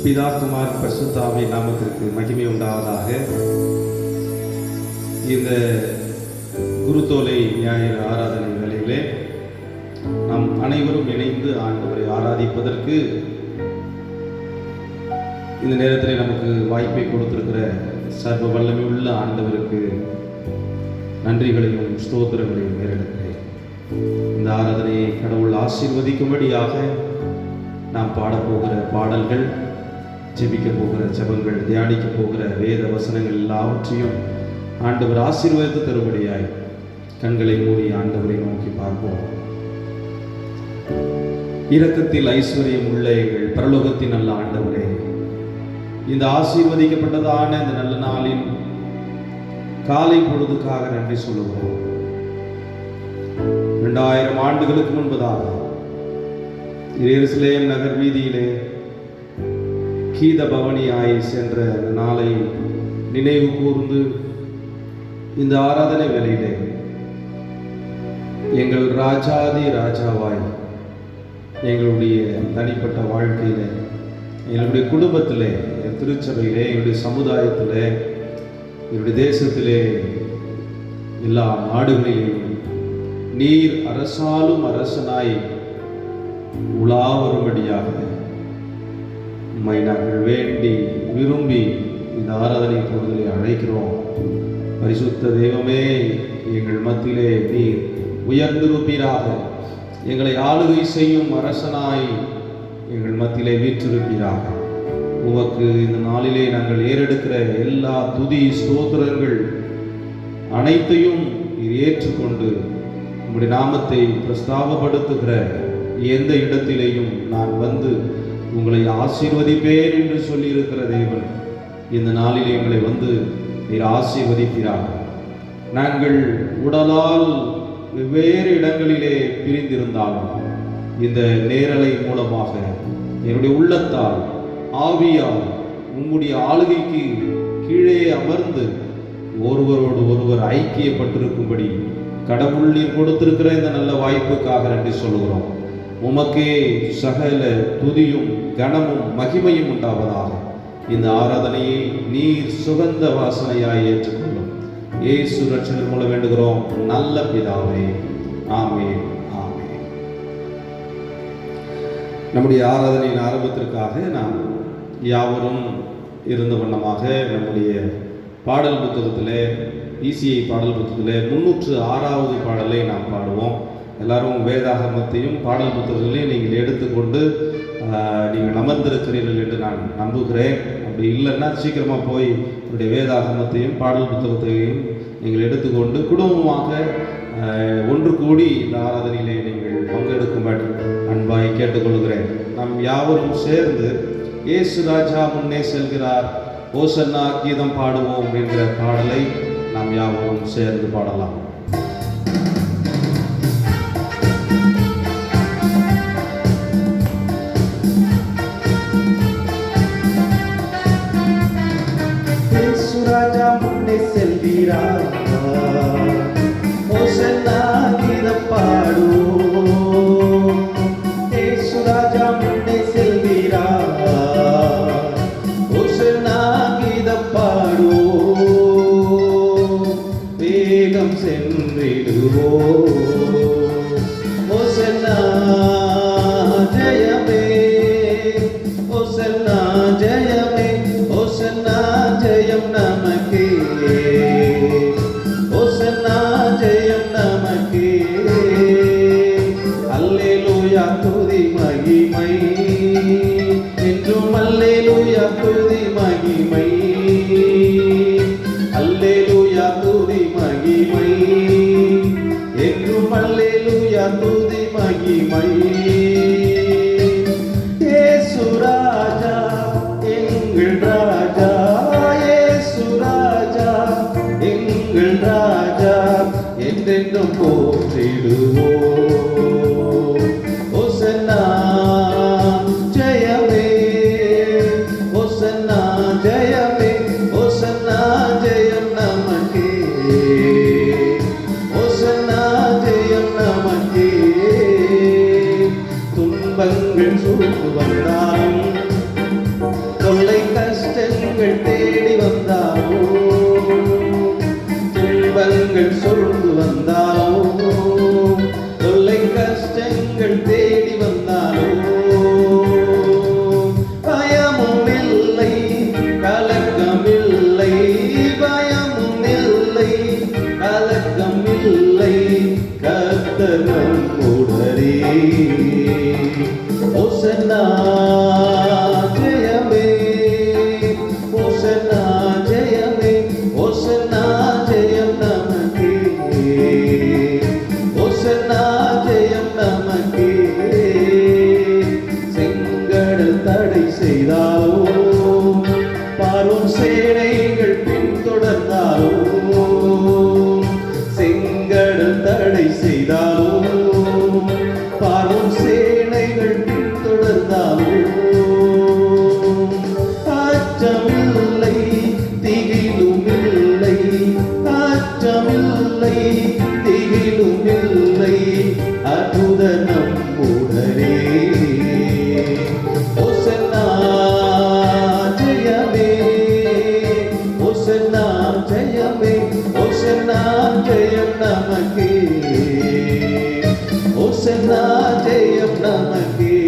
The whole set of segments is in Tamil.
பிதா குமார் பரிசுத்த ஆவி நாமத்திற்கு மகிமை உண்டாவதாக. இந்த குருத்தோலை ஞாயிறு ஆராதனை வேளையிலே நாம் அனைவரும் இணைந்து ஆண்டவரை ஆராதிப்பதற்கு இந்த நேரத்தில் நமக்கு வாய்ப்பை கொடுத்திருக்கிற சர்வ வல்லமை உள்ள ஆண்டவருக்கு நன்றிகளையும் ஸ்தோத்திரங்களையும் ஏறெடுக்கிறேன். இந்த ஆராதனையை கடவுள் ஆசீர்வதிக்கும்படியாக நாம் பாடப்போகிற பாடல்கள், ஜெபிக்க போகிற ஜெபங்கள், தியானிக்க போகிற வேத வசனங்கள் எல்லாவற்றையும் ஆண்டவர் ஆசீர்வதித்து தரும்படியாய் கண்களை மூடி ஆண்டவரை நோக்கி பார்ப்போம். இரக்கத்தில் ஐஸ்வர்யம் உள்ள எங்கள் பரலோகத்தின் நல்ல ஆண்டவரே, இந்த ஆசீர்வதிக்கப்பட்டதான இந்த நல்ல நாளில் காலை பொழுதுக்காக நன்றி சொல்லுகிறோம். 2000 ஆண்டுகளுக்கு முன்பதாக எருசலேம் நகர் வீதியிலே கீத பவனியாய் சென்ற நாளை நினைவு கூர்ந்து இந்த ஆராதனை வேளையிலே எங்கள் ராஜாதி ராஜாவாய் எங்களுடைய தனிப்பட்ட வாழ்க்கையிலே, எங்களுடைய குடும்பத்திலே, திருச்சபையிலே, எங்களுடைய சமுதாயத்திலே, எங்களுடைய தேசத்திலே, எல்லா நாடுகளிலும் நீர் அரசாலும் அரசனாய் உலா வரும்படியாக உம்மை நாங்கள் வேண்டி விரும்பி இந்த ஆராதனை பொழுதிலே அழைக்கிறோம். பரிசுத்த தெய்வமே, எங்கள் மத்தியிலே நீர் உயர்ந்திருப்பீராக. எங்களை ஆளுகை செய்யும் அரசனாய் எங்கள் மத்தியிலே வீற்றிருப்பீராக. உமக்கு இந்த நாளிலே நாங்கள் ஏறெடுக்கிற எல்லா துதி ஸ்தோத்திரங்கள் அனைத்தையும் நீர் ஏற்றுக்கொண்டு உம்முடைய நாமத்தை பிரஸ்தாபப்படுத்துகிற எந்த இடத்திலேயும் நான் வந்து உங்களை ஆசீர்வதிப்பேன் என்று சொல்லியிருக்கிற தேவன், இந்த நாளிலே எங்களை வந்து நீர் ஆசீர்வதிப்பீராக. நாங்கள் உடலால் வெவ்வேறு இடங்களிலே பிரிந்திருந்தாலும் இந்த நேரலை மூலமாக என்னுடைய உள்ளத்தால், ஆவியால் உம்முடைய ஆளுகைக்கு கீழே அமர்ந்து ஒருவரோடு ஒருவர் ஐக்கியப்பட்டிருக்கும்படி கடவுள் நீர் கொடுத்திருக்கிற இந்த நல்ல வாய்ப்புக்காக நன்றி சொல்லுகிறோம். உமக்கே சகல துதியும் கனமும் மகிமையும் உண்டாவதாக. இந்த ஆராதனையை நீர் சுகந்த வாசனையாய் ஏற்றுக்கொள்ளும். இயேசு ரட்சகர் மூலம் வேண்டுகிறோம் நல்ல பிதாவே, ஆமென், ஆமென். நம்முடைய ஆராதனையின் ஆரம்பத்திற்காக நாம் யாவரும் இருந்த வண்ணமாக நம்முடைய பாடல் புத்தகத்திலே, இசிஐ பாடல் புத்தகத்திலே 306வது பாடலை நாம் பாடுவோம். எல்லாரும் வேதாகமத்தையும் பாடல் புத்தகங்களையும் நீங்கள் எடுத்துக்கொண்டு நீங்கள் அமர்ந்திருக்கிறீர்கள் என்று நான் நம்புகிறேன். அப்படி இல்லைன்னா சீக்கிரமாக போய் உங்களுடைய வேதாகமத்தையும் பாடல் புத்தகத்தையும் நீங்கள் எடுத்துக்கொண்டு குடும்பமாக ஒன்று கூடி இந்த ஆராதனையிலே நீங்கள் பங்கெடுக்கும்படி அன்பாய் கேட்டுக்கொள்கிறேன். நாம் யாவரும் சேர்ந்து இயேசு ராஜா முன்னே செல்கிறார், ஓசன்னா கீதம் பாடுவோம் என்ற பாடலை நாம் யாவரும் சேர்ந்து பாடலாம். ராஜா முன்னே செல்கிறார், ஓசன்னா கீதம் பாடுவோம். இயேசு ராஜா முன்னே செல்கிறார், ஓசன்னா கீதம் பாடுவோம். வேகம் சென்றிடுவோம், ஓசன்னா ஜெயமே, ஓசன்னா ஜெயமே, ஓசன்னா ஜெயம் நமக்கே, ஓசன்னா ஜெயம் நமக்கே. அல்லேலூயா துதி மகிமை, என்றும் அல்லேலூயா துதி மகிமை, அல்லேலூயா துதி மகிமை, என்றும் அல்லேலூயா துதி மகிமை. இயேசு ராஜா எங்கள் ராஜா, இயேசு ராஜா எங்கள் ராஜா, என்றென்றும் போற்றிடுவோம். ஓசன்னா ஜெயமே, ஓசன்னா ஜெயமே, ஓசன்னா ஜெயம் நமக்கே, ஓசன்னா ஜெயம் நமக்கே. துன்பங்கள் சூழ்ந்து வந்தாலும் கர்த்தர் நம்முடனே. ஓசன்னா ஜெயமே, ஓசன்னா ஜெயமே, ஓசன்னா ஜெயம் நமக்கே, ஓசன்னா ஜெயம் நமக்கே. செங்கடல் தடை செய்தாலும், பார்வோன் சேனைகள் பின்தொடர்ந்தாலும், செங்கடல் தடை செய்தாலும், பார்வோன் சேனைகள் பின்தொடர்ந்தாலும், அச்சமில்லை திகிலுமில்லை, அச்சமில்லை திகிலுமில்லை, அற்புத நம்முடனே. ஓசன்னா ஜெயமே, ஓசன்னா ஜெயமே, ஓசன்னா ஜெயம் நமக்கே, ஓசன்னா ஜெயம் நமக்கே.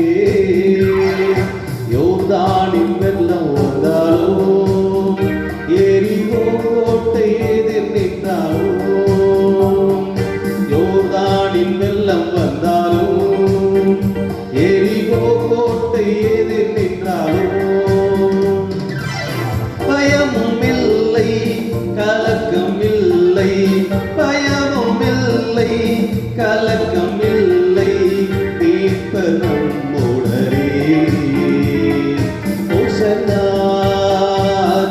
யோர்தானின் வெள்ளம் வந்தாலும், எரிகோ கோட்டை எதிர் நின்றாலும், யோர்தானின் வெள்ளம் வந்தாலும், எரிகோ கோட்டை எதிர் நின்றாலும், பயமும் இல்லை கலக்கம் இல்லை, பயமும் இல்லை கலக்கம் இல்லை, மீட்பர் நம்முடனே. ஓசன்னா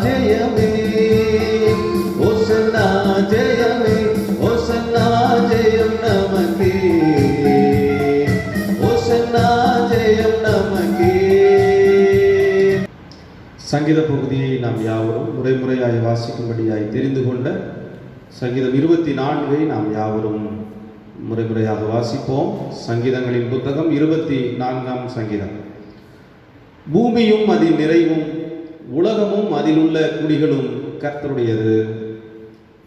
ஜெயமே, ஓசன்னா ஜெயமே, ஓசன்னா ஜெயம் நமக்கே, ஓசன்னா ஜெயம் நமக்கே. சங்கீத பகுதியை நாம் யாவரும் முறைமுறையாய் வாசிக்கும்படியாய் தெரிந்து கொண்ட சங்கீதம் 24 நாம் யாவரும் முறைமுறையாக வாசிப்போம். சங்கீதங்களின் புத்தகம் 24ஆம் சங்கீதம். பூமியும் அதில் நிறைவும் உலகமும் அதிலுள்ள குடிகளும் கர்த்தருடையது.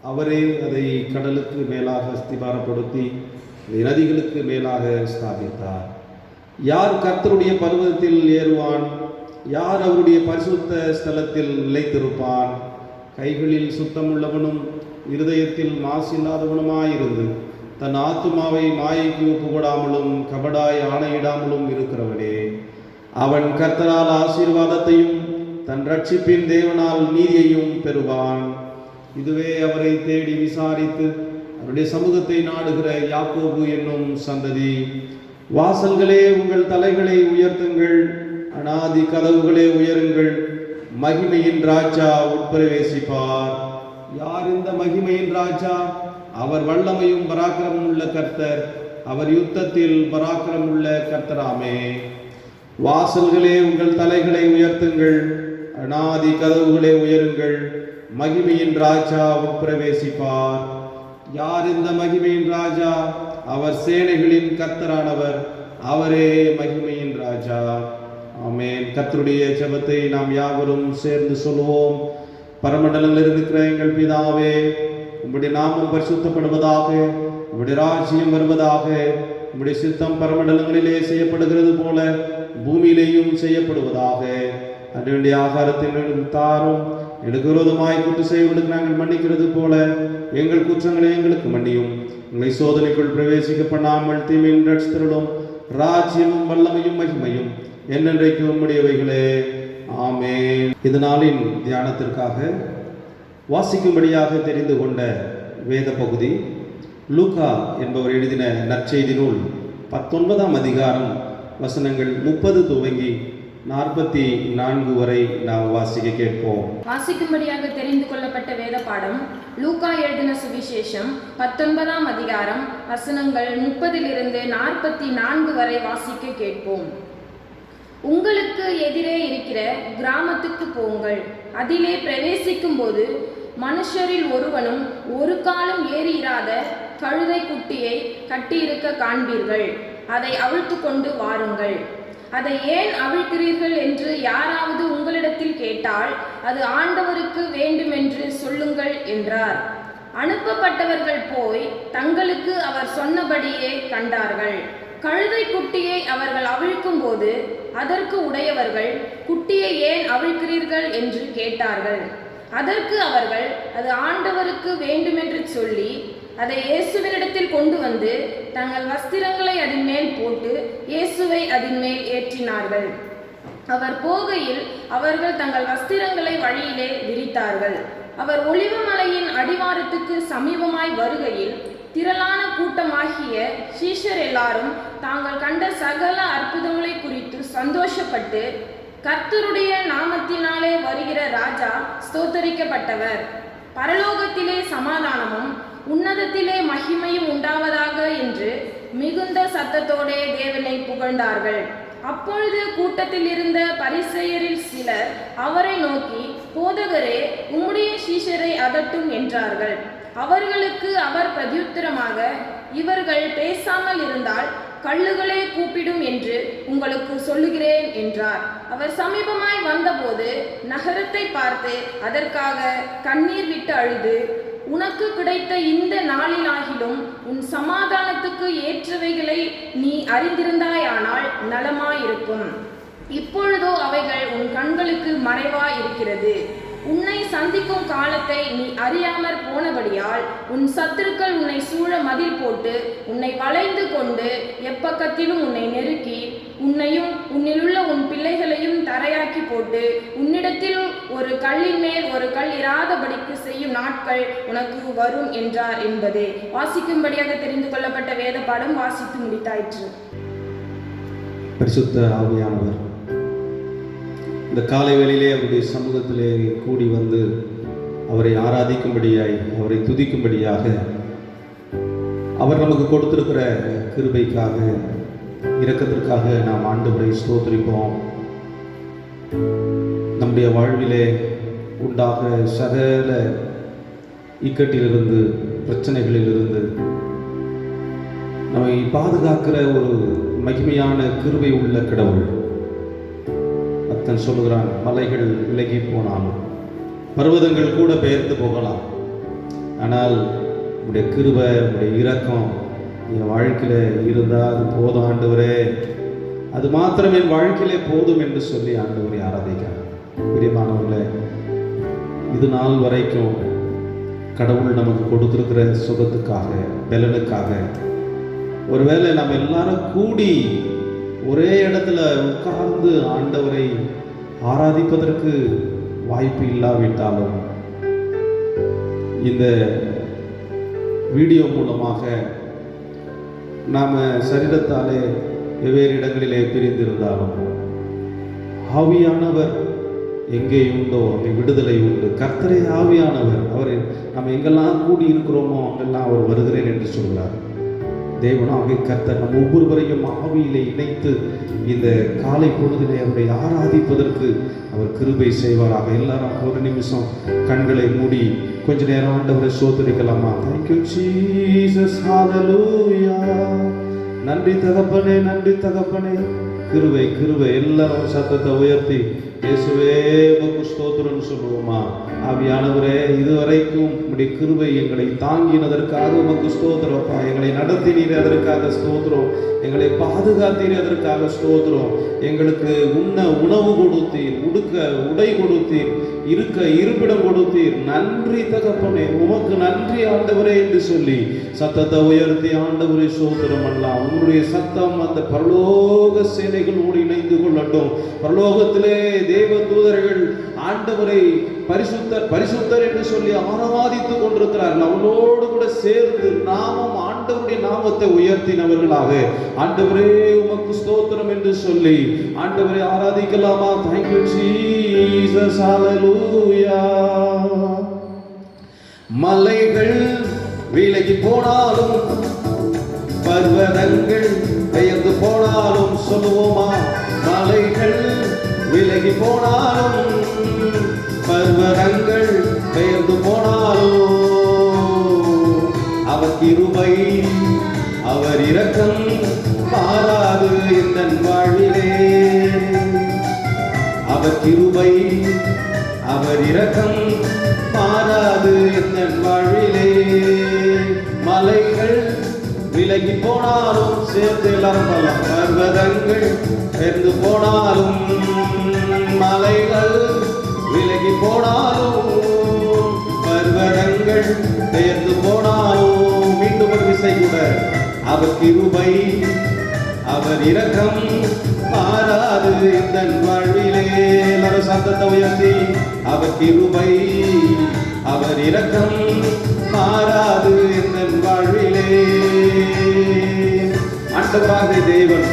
அவரே அதை கடலுக்கு மேலாக அஸ்திபாரப்படுத்தி நதிகளுக்கு மேலாக ஸ்தாபித்தார். யார் கர்த்தருடைய பர்வதத்தில் ஏறுவான்? யார் அவருடைய பரிசுத்த ஸ்தலத்தில் நிலைத்திருப்பான்? கைகளில் சுத்தமுள்ளவனும் இருதயத்தில் மாசில்லாதவனுமாயிருந்து தன் ஆத்துமாவை மாயைக்கு ஒப்புக்கொடாமலும் கபடாய் ஆணையிடாமலும் இருக்கிறவனே. அவன் கர்த்தரால் ஆசீர்வாதத்தையும் தன் ரட்சிப்பின் தேவனால் நீதியையும் பெறுவான். இதுவே அவரை தேடி விசாரித்து அவருடைய சமூகத்தை நாடுகிற யாக்கோபு என்னும் சந்ததி. வாசல்களே உங்கள் தலைகளை உயர்த்துங்கள், அநாதி கதவுகளே உயருங்கள், மகிமையின் ராஜா உட்பிரவேசிப்பார். யார் இந்த மகிமையின் ராஜா? அவர் வல்லமையும் பராக்கிரமும் உள்ள கர்த்தர், அவர் யுத்தத்தில் பராக்கிரமும் உள்ள கர்த்தராமே. வாசல்களே உங்கள் தலைகளை உயர்த்துங்கள், அநாதி கதவுகளே உயருங்கள், மகிமையின் ராஜா உட்பிரவேசிப்பார். யார் இந்த மகிமையின் ராஜா? அவர் சேனைகளின் கர்த்தரானவர், அவரே மகிமையின் ராஜா. ஆமென். கர்த்தருடைய ஜெபத்தை நாம் யாவரும் சேர்ந்து சொல்லுவோம். பரமண்டலங்களில் இருக்கிற எங்கள் பிதாவே, உம்முடைய நாமம் பரிசுத்தப்படுவதாக, உம்முடைய ராஜ்யம் வருவதாக, உம்முடைய சித்தம் பரமண்டலங்களிலே செய்யப்படுகிறது போல பூமியிலேயும் செய்யப்படுவதாக. அன்றைய ஆகாரத்தை எங்களுக்கு தாரும். எனக்கு விரோதமாய் குற்றம் செய்வதற்கு நாங்கள் மன்னிக்கிறது போல எங்கள் குற்றங்களை எங்களுக்கு மன்னியும். உங்களை சோதனைக்குள் பிரவேசிக்க பண்ணாமல் தீமையின் ரட்சித்தருளும். ராஜ்யமும் வல்லமையும் மகிமையும் என்னென்றைக்கு உம்முடையவைகளே. ஆமென். இது நாளின் தியானத்திற்காக வாசிக்கும்படியாக தெரிந்து கொண்ட வேத பகுதி லூக்கா என்பவர் எழுதின நற்செய்தி நூல் 19ஆம் அதிகாரம் வசனங்கள் 30 துவங்கி 44 வரை நாம் வாசிக்க கேட்போம். வாசிக்கும்படியாக தெரிந்து கொள்ளப்பட்ட வேத பாடம் லூக்கா எழுதின சுவிசேஷம் 19ஆம் அதிகாரம் வசனங்கள் 30 44 வரை வாசிக்க கேட்போம். உங்களுக்கு எதிரே இருக்கிற கிராமத்துக்கு போங்கள். அதிலே பிரவேசிக்கும் போது மனுஷரில் ஒருவனும் ஒரு காலம் ஏறியிராத கழுதை குட்டியை கட்டியிருக்க காண்பீர்கள். அதை அவிழ்த்து கொண்டு வாருங்கள். அதை ஏன் அவிழ்க்கிறீர்கள் என்று யாராவது உங்களிடத்தில் கேட்டால் அது ஆண்டவருக்கு வேண்டுமென்று சொல்லுங்கள் என்றார். அனுப்பப்பட்டவர்கள் போய் தங்களுக்கு அவர் சொன்னபடியே கண்டார்கள். கழுதை குட்டியை அவர்கள் அவிழ்க்கும் போது அதற்கு உடையவர்கள், குட்டியை ஏன் அவிழ்க்கிறீர்கள் என்று கேட்டார்கள். அதற்கு அவர்கள் அது ஆண்டவருக்கு வேண்டுமென்று சொல்லி அதை இயேசுவினிடத்தில் கொண்டு வந்து தங்கள் வஸ்திரங்களை அதன் மேல் போட்டு இயேசுவை அதன் மேல் ஏற்றினார்கள். அவர் போகையில் அவர்கள் தங்கள் வஸ்திரங்களை வழியிலே விரித்தார்கள். அவர் ஒலிவமலையின் அடிவாரத்துக்கு சமீபமாய் வருகையில் திரளான கூட்டமாகிய சீஷர் எல்லாரும் தாங்கள் கண்ட சகல அற்புதங்களை குறித்து சந்தோஷப்பட்டு, கர்த்தருடைய நாமத்தினாலே வருகிற ராஜா ஸ்தோத்தரிக்கப்பட்டவர், பரலோகத்திலே சமாதானமும் உன்னதத்திலே மகிமையும் உண்டாவதாக என்று மிகுந்த சத்தத்தோடே தேவனை புகழ்ந்தார்கள். அப்பொழுது கூட்டத்தில் இருந்த பரிசேயரில் சிலர் அவரை நோக்கி, போதகரே, உம்முடைய சீஷரை அதட்டும் என்றார்கள். அவர்களுக்கு அவர் பிரதியுத்தரமாக, இவர்கள் பேசாமல் இருந்தால் கல்லுகளே கூப்பிடும் என்று உங்களுக்கு சொல்லுகிறேன் என்றார். அவர் சமீபமாய் வந்தபோது நகரத்தை பார்த்து அதற்காக கண்ணீர் விட்டு அழுது, உனக்கு கிடைத்த இந்த நாளிலாகிலும் உன் சமாதானத்துக்கு ஏற்றவைகளை நீ அறிந்திருந்தாயானால் நலமாயிருக்கும். இப்பொழுதோ அவைகள் உன் கண்களுக்கு மறைவாய் இருக்கிறது. உன்னை சந்திக்கும் காலத்தை நீ அறியாமற் போனபடியால் உன் சத்துருக்கள் உன்னை சூழ மதில் போட்டு உன்னை வளைந்து கொண்டு எப்பக்கத்திலும் உன்னை நெருக்கி உன்னையும் உன்னிலுள்ள உன் பிள்ளைகளையும் தரையாக்கி போட்டு உன்னிடத்தில் ஒரு கல்லின் மேல் ஒரு கல் இராதபடிக்கு செய்யும் நாட்கள் உனக்கு வரும் என்றார் என்பதே வாசிக்கும்படியாக தெரிந்து கொள்ளப்பட்ட வேத பாடம் வாசித்து முடித்தாயிற்று. பரிசுத்த ஆவியானவர் இந்த காலை வேளையிலே அவருடைய சமூகத்திலே கூடி வந்து அவரை ஆராதிக்கும்படியாய், அவரை துதிக்கும்படியாக, அவர் நமக்கு கொடுத்திருக்கிற கிருபைக்காக, இரக்கத்திற்காக நாம் ஆண்டவரை ஸ்தோத்திரிப்போம். நம்முடைய வாழ்விலே உண்டாக சகல இக்கட்டிலிருந்து, பிரச்சனைகளிலிருந்து நம்மை பாதுகாக்கிற ஒரு மகிமையான கிருபை உள்ள கடவுள். அத்தன் சொல்லுகிறான், மலைகள் விலகி போனாலும் பர்வதங்கள் கூட பெயர்ந்து போகலாம், ஆனால் உடைய கிருபை, உடைய இரக்கம் என் வாழ்க்கையில் இருந்தால் அது போதும் ஆண்டவரே, அது மாத்திரம் என் வாழ்க்கையிலே போதும் என்று சொல்லி ஆண்டவரை ஆராதிக்கிறார். பிரியமானவர்களே, இது நாள் வரைக்கும் கடவுள் நமக்கு கொடுத்திருக்கிற சுகத்துக்காக, பலனுக்காக, ஒருவேளை நம்ம எல்லாரும் கூடி ஒரே இடத்துல உட்கார்ந்து ஆண்டவரை ஆராதிப்பதற்கு வாய்ப்பு இல்லாவிட்டாலும் இந்த வீடியோ மூலமாக நாம் சரீரத்தாலே வெவ்வேறு இடங்களிலே பிரிந்திருந்தாலும் ஆவியானவர் எங்கே உண்டோ அங்கே விடுதலை உண்டு. கர்த்தரே ஆவியானவர், அவர் நாம் எங்கெல்லாம் கூடி இருக்கிறோமோ அங்கெல்லாம் அவர் வருகிறேன் என்று சொல்கிறார். தேவனாகிய கர்த்தர் நம் ஒவ்வொருவரையும் ஆவியிலே இணைத்து இந்த காலை பொழுதிலே அவரை ஆராதிப்பதற்கு அவர் கிருபை செய்வாராக. எல்லாரும் ஒரு நிமிஷம் கண்களை மூடி கொஞ்ச நேரம் ஆண்டவரை ஸ்தோத்திரிக்கலாமா? Thank you Jesus, hallelujah. நன்றி தகப்பனே, நன்றி தகப்பனே. கிருபை கிருபை. எல்லாரும் சத்தத்தை உயர்த்தி இயேசுவே உமக்கு ஸ்தோத்திரம் சொல்லுவோமா? ஆவியானவரே, இதுவரைக்கும் உம்முடைய கிருபை எங்களை தாங்கினதற்காக உமக்கு ஸ்தோத்திரப்பா. எங்களை நடத்தினீர், அதற்காக ஸ்தோத்திரம். எங்களை பாதுகாத்தீர், அதற்காக ஸ்தோத்திரம். எங்களுக்கு உண்ண உணவு கொடுத்தீர், உடுக்க உடை கொடுத்தீர், இருக்க இருப்பிடம் கொடுத்தீர். நன்றி தகப்பனே, உமக்கு நன்றி ஆண்டவரே என்று சொல்லி சத்தத்தை உயர்த்தி ஆண்டவரை ஸ்தோத்திரம் பண்ணலாம். உங்களுடைய சத்தம் அந்த பரலோக சேனைகளோடு இணைந்து கொள்ளட்டும். பரலோகத்திலே தேவ தூதர்கள் ஆண்டவரை பரிசுத்தர் பரிசுத்தர் என்று சொல்லி ஆராதித்துக் கொண்டிருக்கிறார்கள். அவளோடு கூட சேர்ந்து நாமும் ஆண்டவருடைய நாமத்தை உயர்த்தினவர்களாக ஆண்டவரே உமக்கு ஸ்தோத்திரம் என்று சொல்லி ஆண்டவரை ஆராதிக்கலாமா? Thank you Jesus, hallelujah. மலைகள் விலகி போனாலும் பர்வதங்கள் பெயர்ந்து போனாலும் சொல்லுவோமா? மலைகள் விலகி போனாலும் பர்வதங்கள் பெயர்ந்து போனாலும் அவர் கிருபை, அவர் இரக்கம் மாறாது இந்த வாழ்விலே. அவர் கிருபை, அவர் இரக்கம் மாறாது இந்த வாழ்விலே. மலைகள் விலகி போனாலும் சேர்த்து எல்லாரும் சொல்லலாம். பர்வதங்கள் பெயர்ந்து போனாலும் மலைகள் விலகி போனாலும் பர்வதங்கள் பெயர்ந்து போனாலும் மீண்டும் ஒரு விசை கூட அவர் கிருபை அவர் இரக்கம் மாறாது இந்த வாழ்விலே. எல்லாரும் சத்தத்தை உயர்த்தி அவர் கிருபை அவர் இரக்கம் மாறாது இந்த வாழ்விலே. ஆண்டவராகிய தேவன்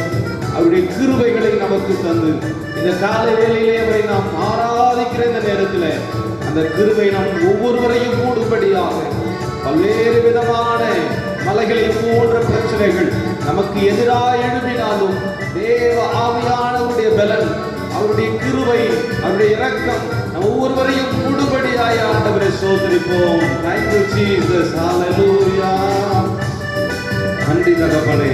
அவருடைய கிருபைகளை நமக்கு தந்து இந்த காலை வேளையிலே அவரை நாம் ஆராதிக்கிற இந்த நேரத்தில் அந்த கிருபை நம் ஒவ்வொருவரையும் கூடும்படியாக பல்வேறு விதமான மலைகளை போன்ற பிரச்சனைகள் நமக்கு எதிராக எழுப்பினாலும் தேவ ஆவியானவருடைய பலன் அவருடைய கிருபை அவருடைய இரக்கம் நம் ஒவ்வொருவரையும் கூடும்படியாய் ஆண்டவரை சோதரிப்போம். Thank you Jesus. Hallelujah. நன்றி தகப்பனே.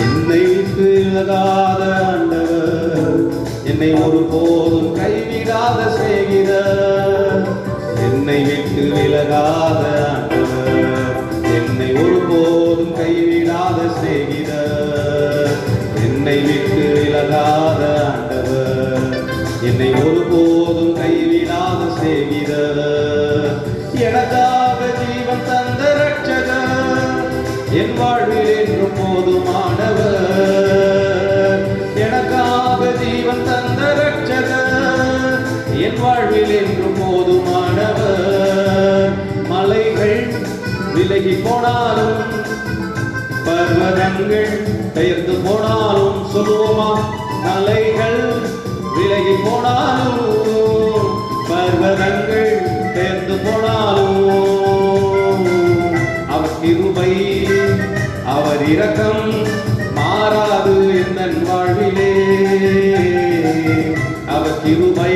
என்னை விலகாத ஆண்டவர் என்னை ஒருபோதும் கைவிடாத செய்கிறார். என்னை விட்டு விலகாத ஆண்டவர் என்னை ஒருபோதும் கைவிடாத செய்கிறார். என்னை விட்டு விலகாத ஆண்டவர் என்னை ஒருபோதும் கைவிடாத செய்கிறார். எனக்காக ஜீவன் தந்த ரட்சகர் என் வாழ்வில் என்றும் போதுமானவர். எனக்காக ஜீவன் தந்த ரட்சகர் என் வாழ்வில் என்றும் போதுமானவர். மலைகள் விலகி போனாலும் பர்வதங்கள் பெயர்ந்து போனாலும் சொல்லுவோமா, மலைகள் விலகி போனாலும் பர்வதங்கள் பெயர்ந்து போனாலும் அவர் கிருபை அவர் இரக்கம் மாறாது என் வாழ்விலே. அவர் கிருபை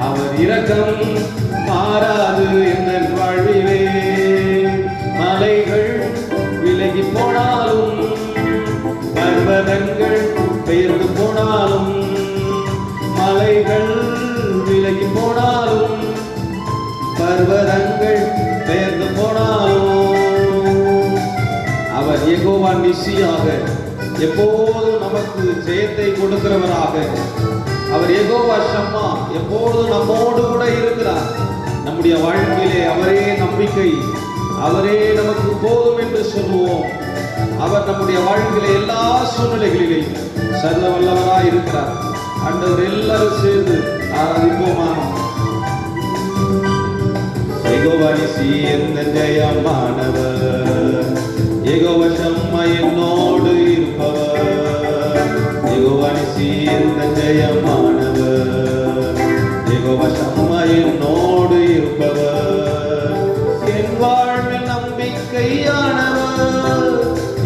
அவர் இரக்கம் மாறாது என் வாழ்விலே. மலைகள் விலகி போனாலும் பர்வதங்கள் பெயர்ந்து போனாலும் மலைகள் விலகி போனாலும் பர்வதங்கள் பெயர்ந்து போனாலும் அவர் யெகோவா நிசியாக எப்போதும் நமக்கு ஜெயத்தை கொடுக்கிறவராக, அவர் யெகோவா ஷம்மா எப்போதும் நம்மோடு கூட இருக்கிறார். நம்முடைய வாழ்க்கையிலே அவரே நம்பிக்கை, அவரே நமக்கு போதும் என்று சொல்லுவோம். அவர் நம்முடைய வாழ்க்கையிலே எல்லா சூழ்நிலைகளிலேயும் சர்வ வல்லவராய் இருக்கிறார். ஆண்டவர் எல்லாரும் சேர்ந்து ஆராதிப்போமா. யெகோவா நிசி எந்த ஜெயமானவர், யெகோவா ஷம்மா என்னோடு இருப்பவர். யெகோவா நிசி எந்த ஜெயமானவர், யெகோவா ஷம்மா என்னோடு இருப்பவர். என் வாழ்வில் நம்பிக்கையானவர்,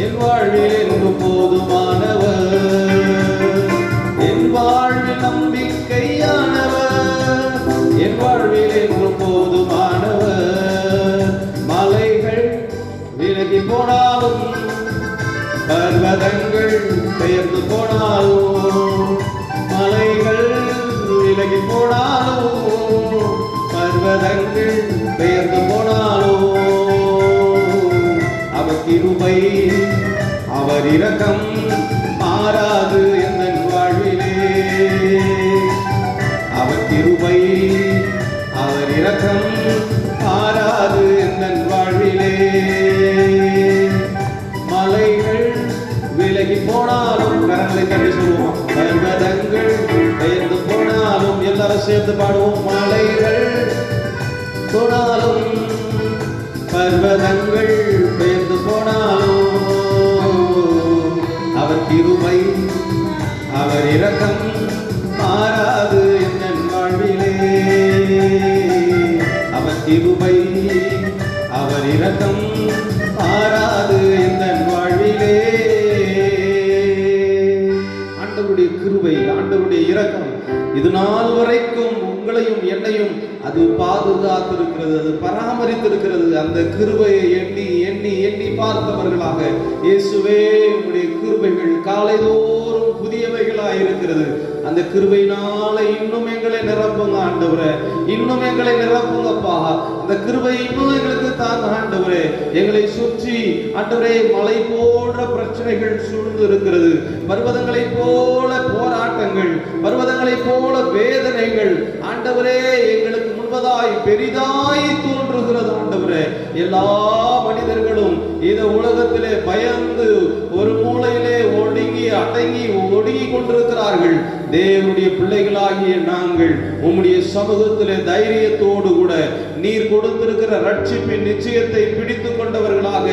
என் வாழ்வில் என்று போதுமானவர். என் வாழ்வில் நம்பிக்கையானவர், என் வாழ்வில் என்று போதுமானவர். மலைகள் விலகி போனாலும் பர்வதங்கள் பெயர்ந்து போனாலும் மலைகள் விலகி போனாலும் பர்வதங்கள் பெயர்ந்து போனாலும் அவர் கிருபை அவர் இரக்கம் மாறாது என் வாழ்விலே. அவர் கிருபை அவர் இரக்கம் மாறாது என் வாழ்விலே. மலைகள் விலகி போனாலும் கரங்களை தட்டி சொல்லுவோம். பர்வதங்கள் பெயர்ந்து போனாலும் எல்லாரும் சேர்ந்து பாடுவோம். மலைகள் போனாலும் பர்வதங்கள் பெயர்ந்து போனாலும் அவர் கிருபை அவர் இரக்கம் மாறாது என் வாழ்விலே. அவர் கிருபை அவர் இரக்கம் மாறாது என் வாழ்விலே. ஆண்டவருடைய கிருபை ஆண்டவருடைய இரக்கம் இது நாள் வரைக்கும் உங்களையும் என்னையும் அது பாதுகாத்திருக்கிறது, அது பராமரித்திருக்கிறது. அந்த கிருபையை எண்ணி எண்ணி எண்ணி பார்த்தவர்களாக இயேசுவே உங்களுடைய கிருபைகள் காலைதோறும் புதியவைகளாய் இருக்கிறது. அந்த கிருபையினால இன்னும் எங்களை நிரப்புங்க ஆண்டவரே, இன்னும் எங்களை நிரப்புங்கப்பா. அந்த கிருபை இன்னும் எங்களுக்கு தாங்க ஆண்டவரே. எங்களை சுற்றி ஆண்டவரே மலை போன்ற பிரச்சனைகள் சூழ்ந்து இருக்கிறது, பர்வதங்களை போல போராட்டங்கள், பர்வதங்களை போல வேதனைகள் ஆண்டவரே எங்களுக்கு முன்பாக என்பதாய் பெரிதாய் தோன்றுகிறது ஆண்டவரே. எல்லா மனிதர்களும் இந்த உலகத்திலே பயந்து ஒரு மூலையிலே அடங்கி ஒடுங்கி கொண்டிருக்கிறார்கள். தேவனுடைய பிள்ளைகளாகிய நாங்கள் உம்முடைய சமூகத்திலே தைரியத்தோடு கூட நீர் கொடுத்திருக்கிற ரட்சிப்பின் நிச்சயத்தை பிடித்து கொண்டவர்களாக,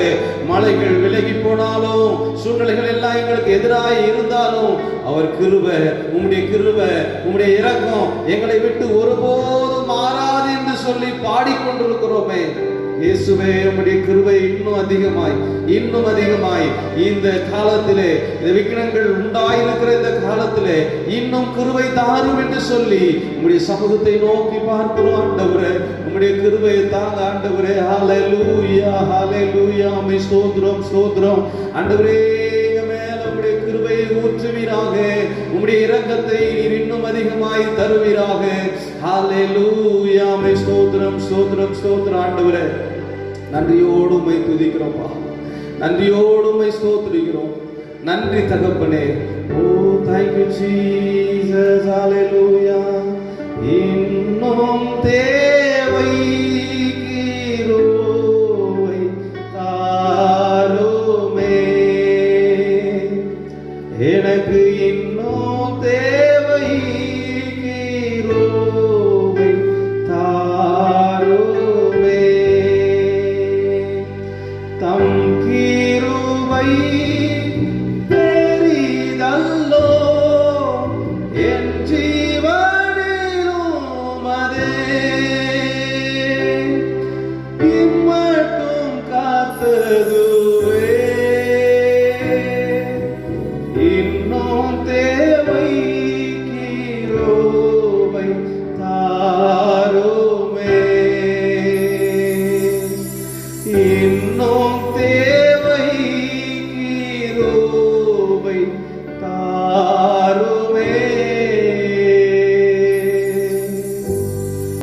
மலைகள் விலகி போனாலும் சூழ்நிலைகள் எல்லாம் எங்களுக்கு எதிராக இருந்தாலும் அவர் கிருபை, உம்முடைய கிருபை, உம்முடைய இரக்கம் எங்களை விட்டு ஒருபோதும் மாறாது என்று சொல்லி பாடிக்கொண்டிருக்கிறோமே. இயேசுவே, உம்முடைய கிருபை இன்னும் அதிகமாய் இந்த காலத்திலே, இந்த விக்கிரங்கள் உண்டாயிருக்கிற இந்த காலத்திலே இன்னும் கிருபை தாரும் என்று சொல்லி உம்முடைய சமூகத்தை நோக்கி பார்க்கிறோம் ஆண்டவரே. உம்முடைய கிருபையை தாங்க ஆண்டவரே. ஹல்லேலூயா, ஹல்லேலூயா. ஸ்தோத்திரம் ஆண்டவரே. உம்முடைய கிருபையை ஊற்றுவீராக, உம்முடைய இரக்கத்தை நீர் இன்னும் அதிகமாய் தருவீராக. ஹல்லேலூயா. ஸ்தோத்திரம் ஆண்டவரே. நன்றியோடு உம்மை துதிக்கிறோம்ப்பா, நன்றியோடு உம்மை ஸ்தோத்திரிக்கிறோம். நன்றி தகப்பனே. ஓ thank you Jesus. ஹல்லேலூயா. இன்னும் தேவை கிருபை தாருமே, எனக்கு இன்னும் தேவை கிருபை தாருமே. தம் கிருபை பெரிதல்லோ, என் ஜீவனிலும் அதே இம்மட்டும் காத்ததுவே. இன்னும் தேவை கிருபை தாருமே, இன்னும் தேவை கிருபை தாருமே.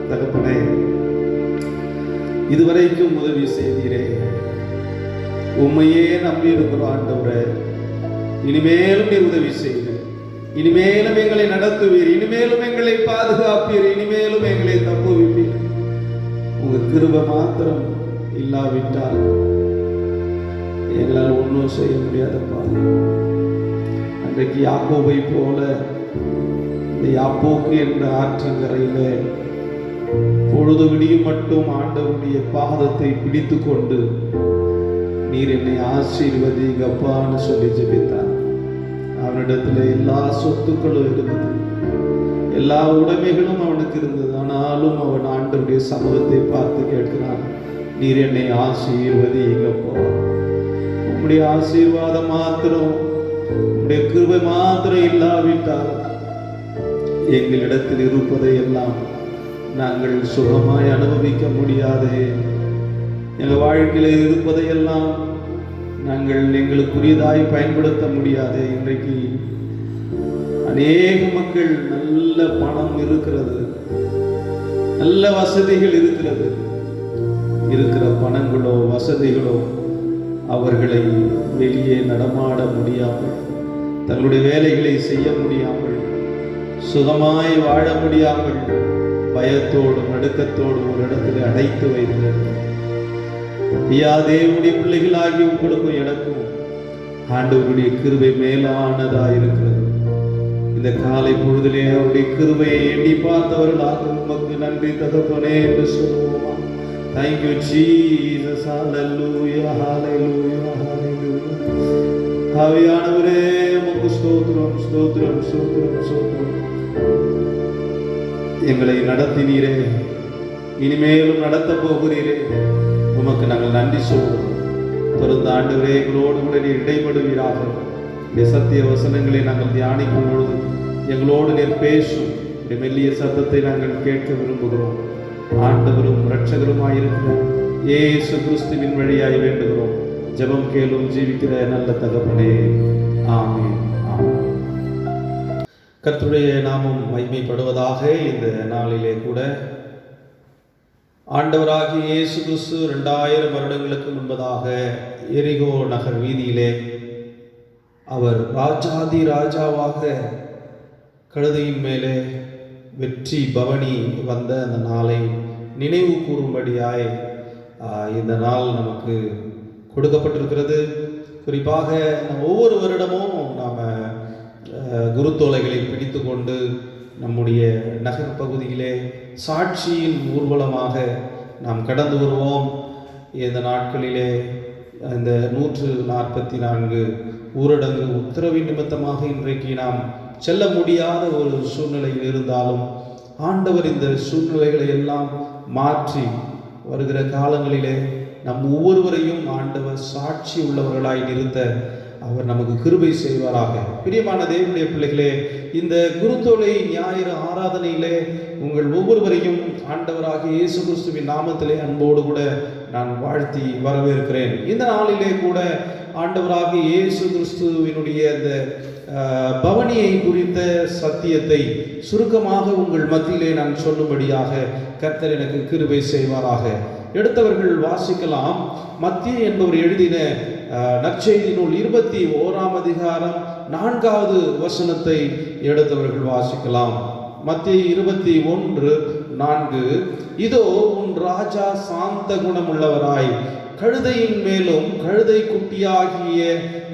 தகப்பனே, இதுவரைக்கும் உதவி செய்தீரே, உம்மையே நம்பி இருக்கிறோம் ஆண்டவரே. இனிமேலும் நீர் உதவி செய்து, இனிமேலும் எங்களை நடத்துவீர், இனிமேலும் எங்களை பாதுகாப்பீர், இனிமேலும் எங்களை தப்புவிப்பீர். உங்க கிருபை மாத்திரம் இல்லாவிட்டால் எங்களால் ஒன்றும் செய்ய முடியாதப்பா. அன்றைக்கு யாக்கோபை போல இந்த யாப்போக்கு என்ற ஆற்றங்கரையில பொழுது விடியும் மட்டும் ஆண்டவருடைய பாதத்தை பிடித்து கொண்டு நீர் என்னை ஆசீர்வதிங்கப்பான்னு சொல்லி ஜெபித்தான். அவனிடத்துல எல்லா சொத்துக்களும் இருந்தது, எல்லா உடைமைகளும் அவனுக்கு இருந்தது. ஆனாலும் அவன் ஆண்டவருடைய சமூகத்தை பார்த்து கேட்கிறான், நீர் என்னை ஆசீர்வதிங்கப்பா. உம்முடைய ஆசீர்வாதம் மாத்திரம், உம்முடைய கிருபை மாத்திரம் இல்லாவிட்டால் எங்களிடத்தில் இருப்பதை எல்லாம் நாங்கள் சுகமாய் அனுபவிக்க முடியாதே. எங்கள் வாழ்க்கையில இருப்பதையெல்லாம் நாங்கள் எங்களுக்குரியதாய் பயன்படுத்த முடியாதே. இன்றைக்கு அநேக மக்கள் நல்ல பணம் இருக்கிறது, நல்ல வசதிகள் இருக்கிறது. இருக்கிற பணங்களோ வசதிகளோ அவர்களை வெளியே நடமாட முடியாமல், தங்களுடைய வேலைகளை செய்ய முடியாமல், சுகமாய் வாழ முடியாமல், பயத்தோடு நடுக்கத்தோடு ஒரு இடத்துல அடைத்து வைக்கிறது. ஐயா, தேவனுடைய பிள்ளைகளாகி உங்களுக்கும் எனக்கும் ஆண்டவருடைய கிருபை மேலானதா இருக்கிறது. இந்த காலை பொழுதிலே அவருடைய கிருபையை எண்ணி பார்த்தவர்களாக உமக்கு நன்றி தகப்பனே என்று சொல்லுவோமா. Thank you Jesus. Hallelujah, hallelujah, hallelujah. ஆவியானவரே, உமக்கு ஸ்தோத்திரம், ஸ்தோத்திரம், ஸ்தோத்திரம், ஸ்தோத்திரம். எங்களை நடத்தினீரே, இனிமேலும் நடத்த போகிறீரே, உமக்கு நாங்கள் நன்றி சொல்கிறோம். தொடர்ந்து ஆண்டவரே எங்களோடு கூட நீர் இடைபடுவீராக. சத்திய வசனங்களை நாங்கள் தியானிக்கும் பொழுது எங்களோடு நீர் பேசும் மெல்லிய சத்தத்தை நாங்கள் கேட்க விரும்புகிறோம். ஆண்டவரும் இரட்சகருமாயிருக்கிற இயேசு கிறிஸ்துவின் வழியாய் வேண்டுகிறோம். ஜெபம் கேளும் ஜீவிக்கிற நல்ல தகப்பனே, ஆமென், ஆமென். கர்த்தருடைய நாமம் மகிமைப்படுவதாக. இந்த நாளிலே கூட ஆண்டவராகிய இயேசு கிறிஸ்து 2000 வருடங்களுக்கு முன்பதாக எரிகோ நகர் வீதியிலே அவர் ராஜாதி ராஜாவாக கழுதையின் மேலே வெற்றி பவனி வந்த அந்த நாளை நினைவு கூறும்படியாய் இந்த நாள் நமக்கு கொடுக்கப்பட்டிருக்கிறது. குறிப்பாக ஒவ்வொரு வருடமும் நாம் குருத்தோலைகளை பிடித்து கொண்டு நம்முடைய நகர் பகுதியிலே சாட்சியின் ஊர்வலமாக நாம் கடந்து வருவோம். இந்த நாட்களிலே இந்த 144 ஊரடங்கு உத்தரவின் நிமித்தமாக இன்றைக்கு நாம் செல்ல முடியாத ஒரு சூழ்நிலையில் இருந்தாலும் ஆண்டவர் இந்த சூழ்நிலைகளை எல்லாம் மாற்றி வருகிற காலங்களிலே நம் ஒவ்வொருவரையும் ஆண்டவர் சாட்சி உள்ளவர்களாய் நிறுத்த அவர் நமக்கு கிருபை செய்வாராக. பிரியமான தேவனுடைய பிள்ளைகளே, இந்த குருத்தோலை ஞாயிறு ஆராதனையிலே உங்கள் ஒவ்வொருவரையும் ஆண்டவராகிய இயேசு கிறிஸ்துவின் நாமத்திலே அன்போடு கூட நான் வாழ்த்தி வரவேற்கிறேன். இந்த நாளிலே கூட ஆண்டவராகிய இயேசு கிறிஸ்துவினுடைய அந்த பவனியை குறித்த சத்தியத்தை சுருக்கமாக உங்கள் மத்தியிலே நான் சொல்லும்படியாக கர்த்தர் எனக்கு கிருபை செய்வாராக. எடுத்தவர்கள் வாசிக்கலாம். மத்திய என்பவர் எழுதின நற்செய்தி நூல் 21ஆம் அதிகாரம் 4வது வசனத்தை எடுத்தவர்கள் வாசிக்கலாம். மத்திய 21:4. இதோ உன் ராஜா சாந்த குணமுள்ளவராய் கழுதையின் மேலும் கழுதை குட்டியாகிய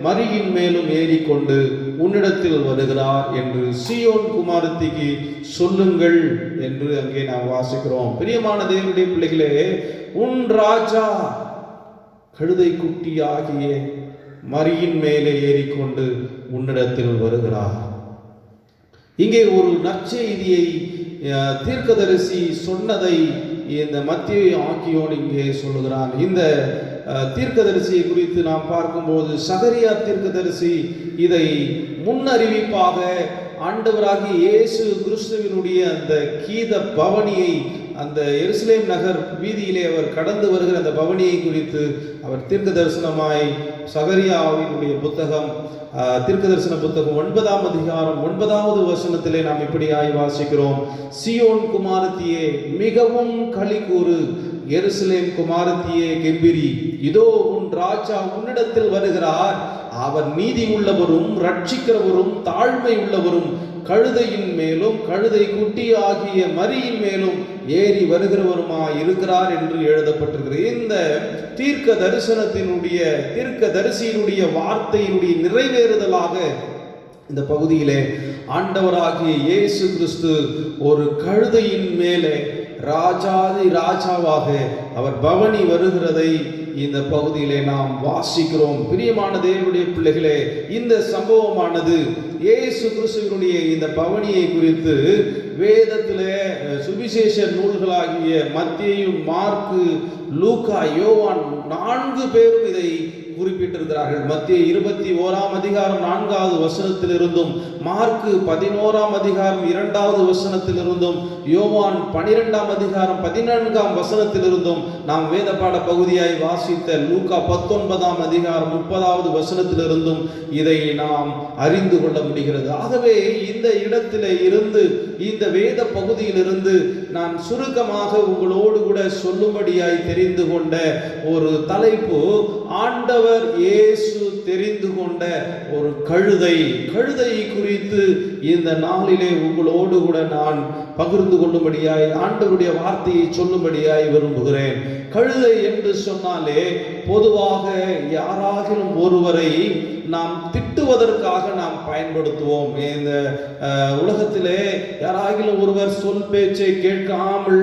மரியின் மேலும் ஏறிக்கொண்டு உன்னிடத்தில் வருகிறார் என்று சீயோன் குமாரத்திக்கு சொல்லுங்கள் என்று அங்கே நாம் வாசிக்கிறோம். பிரியமான தேவனுடைய பிள்ளைகளே, உன் ராஜா கழுதை குட்டியாகிய மரியின் மேலே ஏறிக்கொண்டு உன்னிடத்தில் வருகிறார். இங்கே ஒரு நற்செய்தியை தீர்க்கதரிசி சொன்னதை இந்த மத்திய ஆக்கியோன் இங்கே சொல்லுகிறான். இந்த தீர்க்கதரிசியை குறித்து நாம் பார்க்கும்போது சகரியா தீர்க்கதரிசி இதை முன்னறிவிப்பாக ஆண்டவராகிய இயேசு கிறிஸ்துவினுடைய அந்த கீத பவனியை, அந்த எருசலேம் நகர் வீதியிலே அவர் கடந்து வருகிற அந்த பவனியை குறித்து அவர் தீர்க்க தரிசனமாய் சகரியாவினுடைய புத்தகம், தீர்க்க தரிசன புத்தகம் 9ஆம் அதிகாரம் 9வது வசனத்திலே நாம் இப்படியாய் வாசிக்கிறோம். சீயோன் குமாரத்தியே மிகவும் களி கூறு, எருசலேம் குமாரத்தியே கெம்பிரி, இதோ உன் ராஜா உன்னிடத்தில் வருகிறார், அவர் நீதி உள்ளவரும் ரட்சிக்கிறவரும் தாழ்மை உள்ளவரும் கழுதையின் மேலும் கழுதை குட்டி ஆகிய மரியின் மேலும் ஏறி வருகிறவருமாய் இருக்கிறார் என்று எழுதப்பட்டிருக்கிறது. இந்த தீர்க்க தரிசியினுடைய வார்த்தையினுடைய நிறைவேறுதலாக இந்த பகுதியிலே ஆண்டவராகிய இயேசு கிறிஸ்து ஒரு கழுதையின் மேலே ராஜாதி ராஜாவாக அவர் பவனி வருகிறதை இந்த பகுதியிலே நாம் வாசிக்கிறோம். பிரியமான தேவனுடைய பிள்ளைகளே, இந்த சம்பவமானது இயேசு கிறிஸ்துவினுடைய இந்த பவனியை குறித்து வேதத்திலே சுவிசேஷ நூல்களாகிய மத்தேயு, மார்க்கு, லூக்கா, யோவான் 4 பேரும் இதை குறிப்பிட்டிருக்கிறார்கள். மத்திய 21ஆம் அதிகாரம் 4வது வசனத்திலிருந்தும், மார்க்கு 11ஆம் அதிகாரம் 2வது வசனத்திலிருந்தும், யோவான் 12ஆம் அதிகாரம் 14ஆம் வசனத்திலிருந்தும், நாம் வேத பாட பகுதியாய் வாசித்த லூக்கா 19ஆம் அதிகாரம் 30வது வசனத்திலிருந்தும் இதை நாம் அறிந்து கொள்ள முடிகிறது. ஆகவே இந்த இடத்திலே இருந்து, இந்த வேத பகுதியிலிருந்து நான் சுருக்கமாக உங்களோடு கூட சொல்லும்படியாய் தெரிந்து கொண்ட ஒரு தலைப்பு, ஆண்டவர் இயேசு தெரிந்து கொண்ட ஒரு கழுதை குறித்து இந்த நாளிலே உங்களோடு கூட நான் பகிர்ந்து கொள்ளும்படியாய், ஆண்டவருடைய வார்த்தையை சொல்லும்படியாய் விரும்புகிறேன். கழுதை என்று சொன்னாலே பொதுவாக யாராகிலும் ஒருவரை நாம் திட்டுவதற்காக நாம் பயன்படுத்துவோம். இந்த உலகத்திலே யாராகிலும் ஒருவர் சொல் பேச்சை கேட்காமல்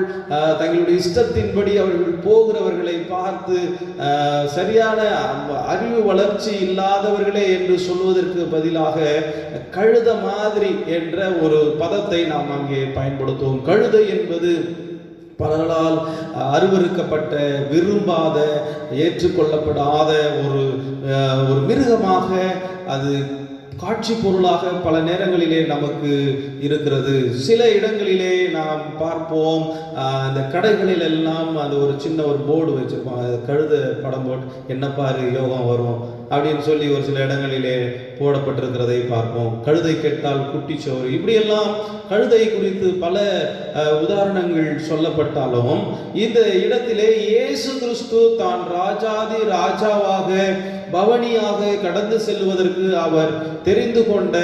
தங்களுடைய இஷ்டத்தின்படி அவர்கள் போகிறவர்களை பார்த்து சரியான அறிவு வளர்ச்சி இல்லாதவர்களே என்று சொல்வதற்கு பதிலாக கழுத மாதிரி என்ற ஒரு பதத்தை நாம் அங்கே பயன்படுத்துவோம். கழுதை என்பது பலரால் அருவருக்கப்பட்ட, விரும்பாத, ஏற்றுக்கொள்ளப்படாத ஒரு மிருகமாக அது காட்சி பொருளாக பல நேரங்களிலே நமக்கு இருக்கிறது. சில இடங்களிலே நாம் பார்ப்போம், அந்த கடைகளில் எல்லாம் அது ஒரு சின்ன ஒரு போர்டு வச்சிருப்பாங்க, அது கழுத படம் போட்டு என்ன பாரு யோகம் வரும் அப்படின்னு சொல்லி ஒரு சில இடங்களிலே போடப்பட்டிருக்கிறதை பார்ப்போம். கழுதை கேட்டால் குட்டிச்சோறு, இப்படியெல்லாம் கழுதை குறித்து பல உதாரணங்கள் சொல்லப்பட்டாலும் இந்த இடத்திலே இயேசு கிறிஸ்து தான் ராஜாதி ராஜாவாக பவனியாக கடந்து செல்வதற்கு அவர் தெரிந்து கொண்ட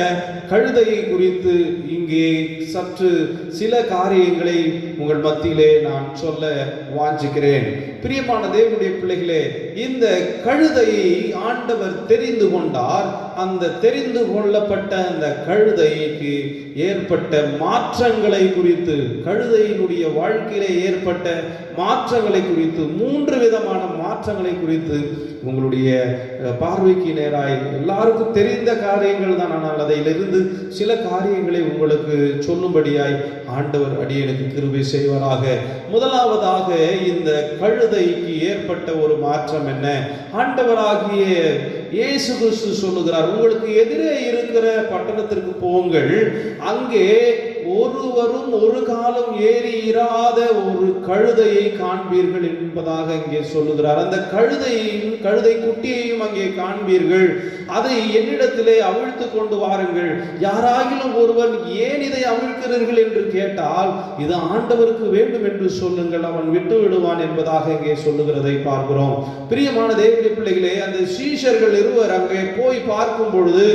கழுதையை குறித்து இங்கே சற்று சில காரியங்களை உங்கள் மத்தியிலே நான் சொல்ல வாஞ்சிக்கிறேன். பிரியமான தேவனுடைய பிள்ளைகளே, இந்த கழுதையை ஆண்டவர் தெரிந்து கொண்டார். அந்த தெரிந்து கொள்ளப்பட்ட அந்த கழுதைக்கு ஏற்பட்ட மாற்றங்களை குறித்து, கழுதையினுடைய வாழ்க்கையிலே ஏற்பட்ட மாற்றங்களை குறித்து, 3 விதமான மாற்றங்களை குறித்து உங்களுடைய பார்வைக்கு நேராய் எல்லாருக்கும் தெரிந்த காரியங்கள் தான். ஆனால் அதிலிருந்து சில காரியங்களை உங்களுக்கு சொல்லும்படியாய் ஆண்டவர் அடியேனுக்கு கிருபை செய்வாராக. முதலாவதாக, இந்த கழுதைக்கு ஏற்பட்ட ஒரு மாற்றம் என்ன? ஆண்டவராகிய இயேசு கிறிஸ்து சொல்லுகிறார், உங்களுக்கு எதிரே இருக்கிற பட்டணத்திற்கு போங்கள், அங்கே ஒருவரும் ஒரு காலம் ஏறி இராத ஒரு கழுதையை காண்பீர்கள் என்பதாக இங்கே சொல்லுகிறார். அந்த கழுதை குட்டியையும் அங்கே காண்பீர்கள். அதை என்னிடத்திலே அவிழ்த்து கொண்டு வாருங்கள். யாராகிலும் ஒருவன் ஏன் இதை அவிழ்க்கிறீர்கள் என்று கேட்டால், இது ஆண்டவருக்கு வேண்டும் என்று சொல்லுங்கள், அவன் விட்டு விடுவான் என்பதாக இங்கே சொல்லுகிறதை பார்க்கிறோம். பிரியமான தேவனுடைய பிள்ளைகளே, அந்த சீஷர்கள் இருவர் அங்கே போய் பார்க்கும் பொழுது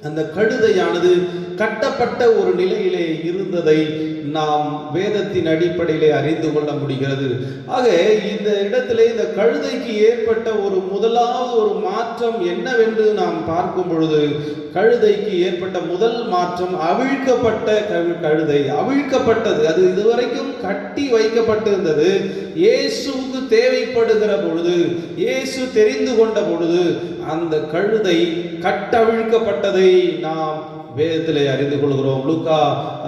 அந்த கழுதையானது கட்டப்பட்ட ஒரு நிலையிலே இருந்ததை நாம் வேதத்தின் அடிப்படையிலே அறிந்து கொள்ள முடிகிறது. ஆக இந்த இடத்திலே இந்த கழுதைக்கு ஏற்பட்ட ஒரு முதலாவது ஒரு மாற்றம் என்னவென்று நாம் பார்க்கும் பொழுது, கழுதைக்கு ஏற்பட்ட முதல் மாற்றம் அவிழ்க்கப்பட்ட கழுதை அவிழ்க்கப்பட்டது. அது இதுவரைக்கும் கட்டி வைக்கப்பட்டிருந்தது. இயேசுவுக்கு தேவைப்படுகிற பொழுது, இயேசு தெரிந்து கொண்ட பொழுது அந்த கழுதை கட்டவிழ்க்கப்பட்டதை நாம் வேதத்திலே அறிந்து கொள்கிறோம். லூக்கா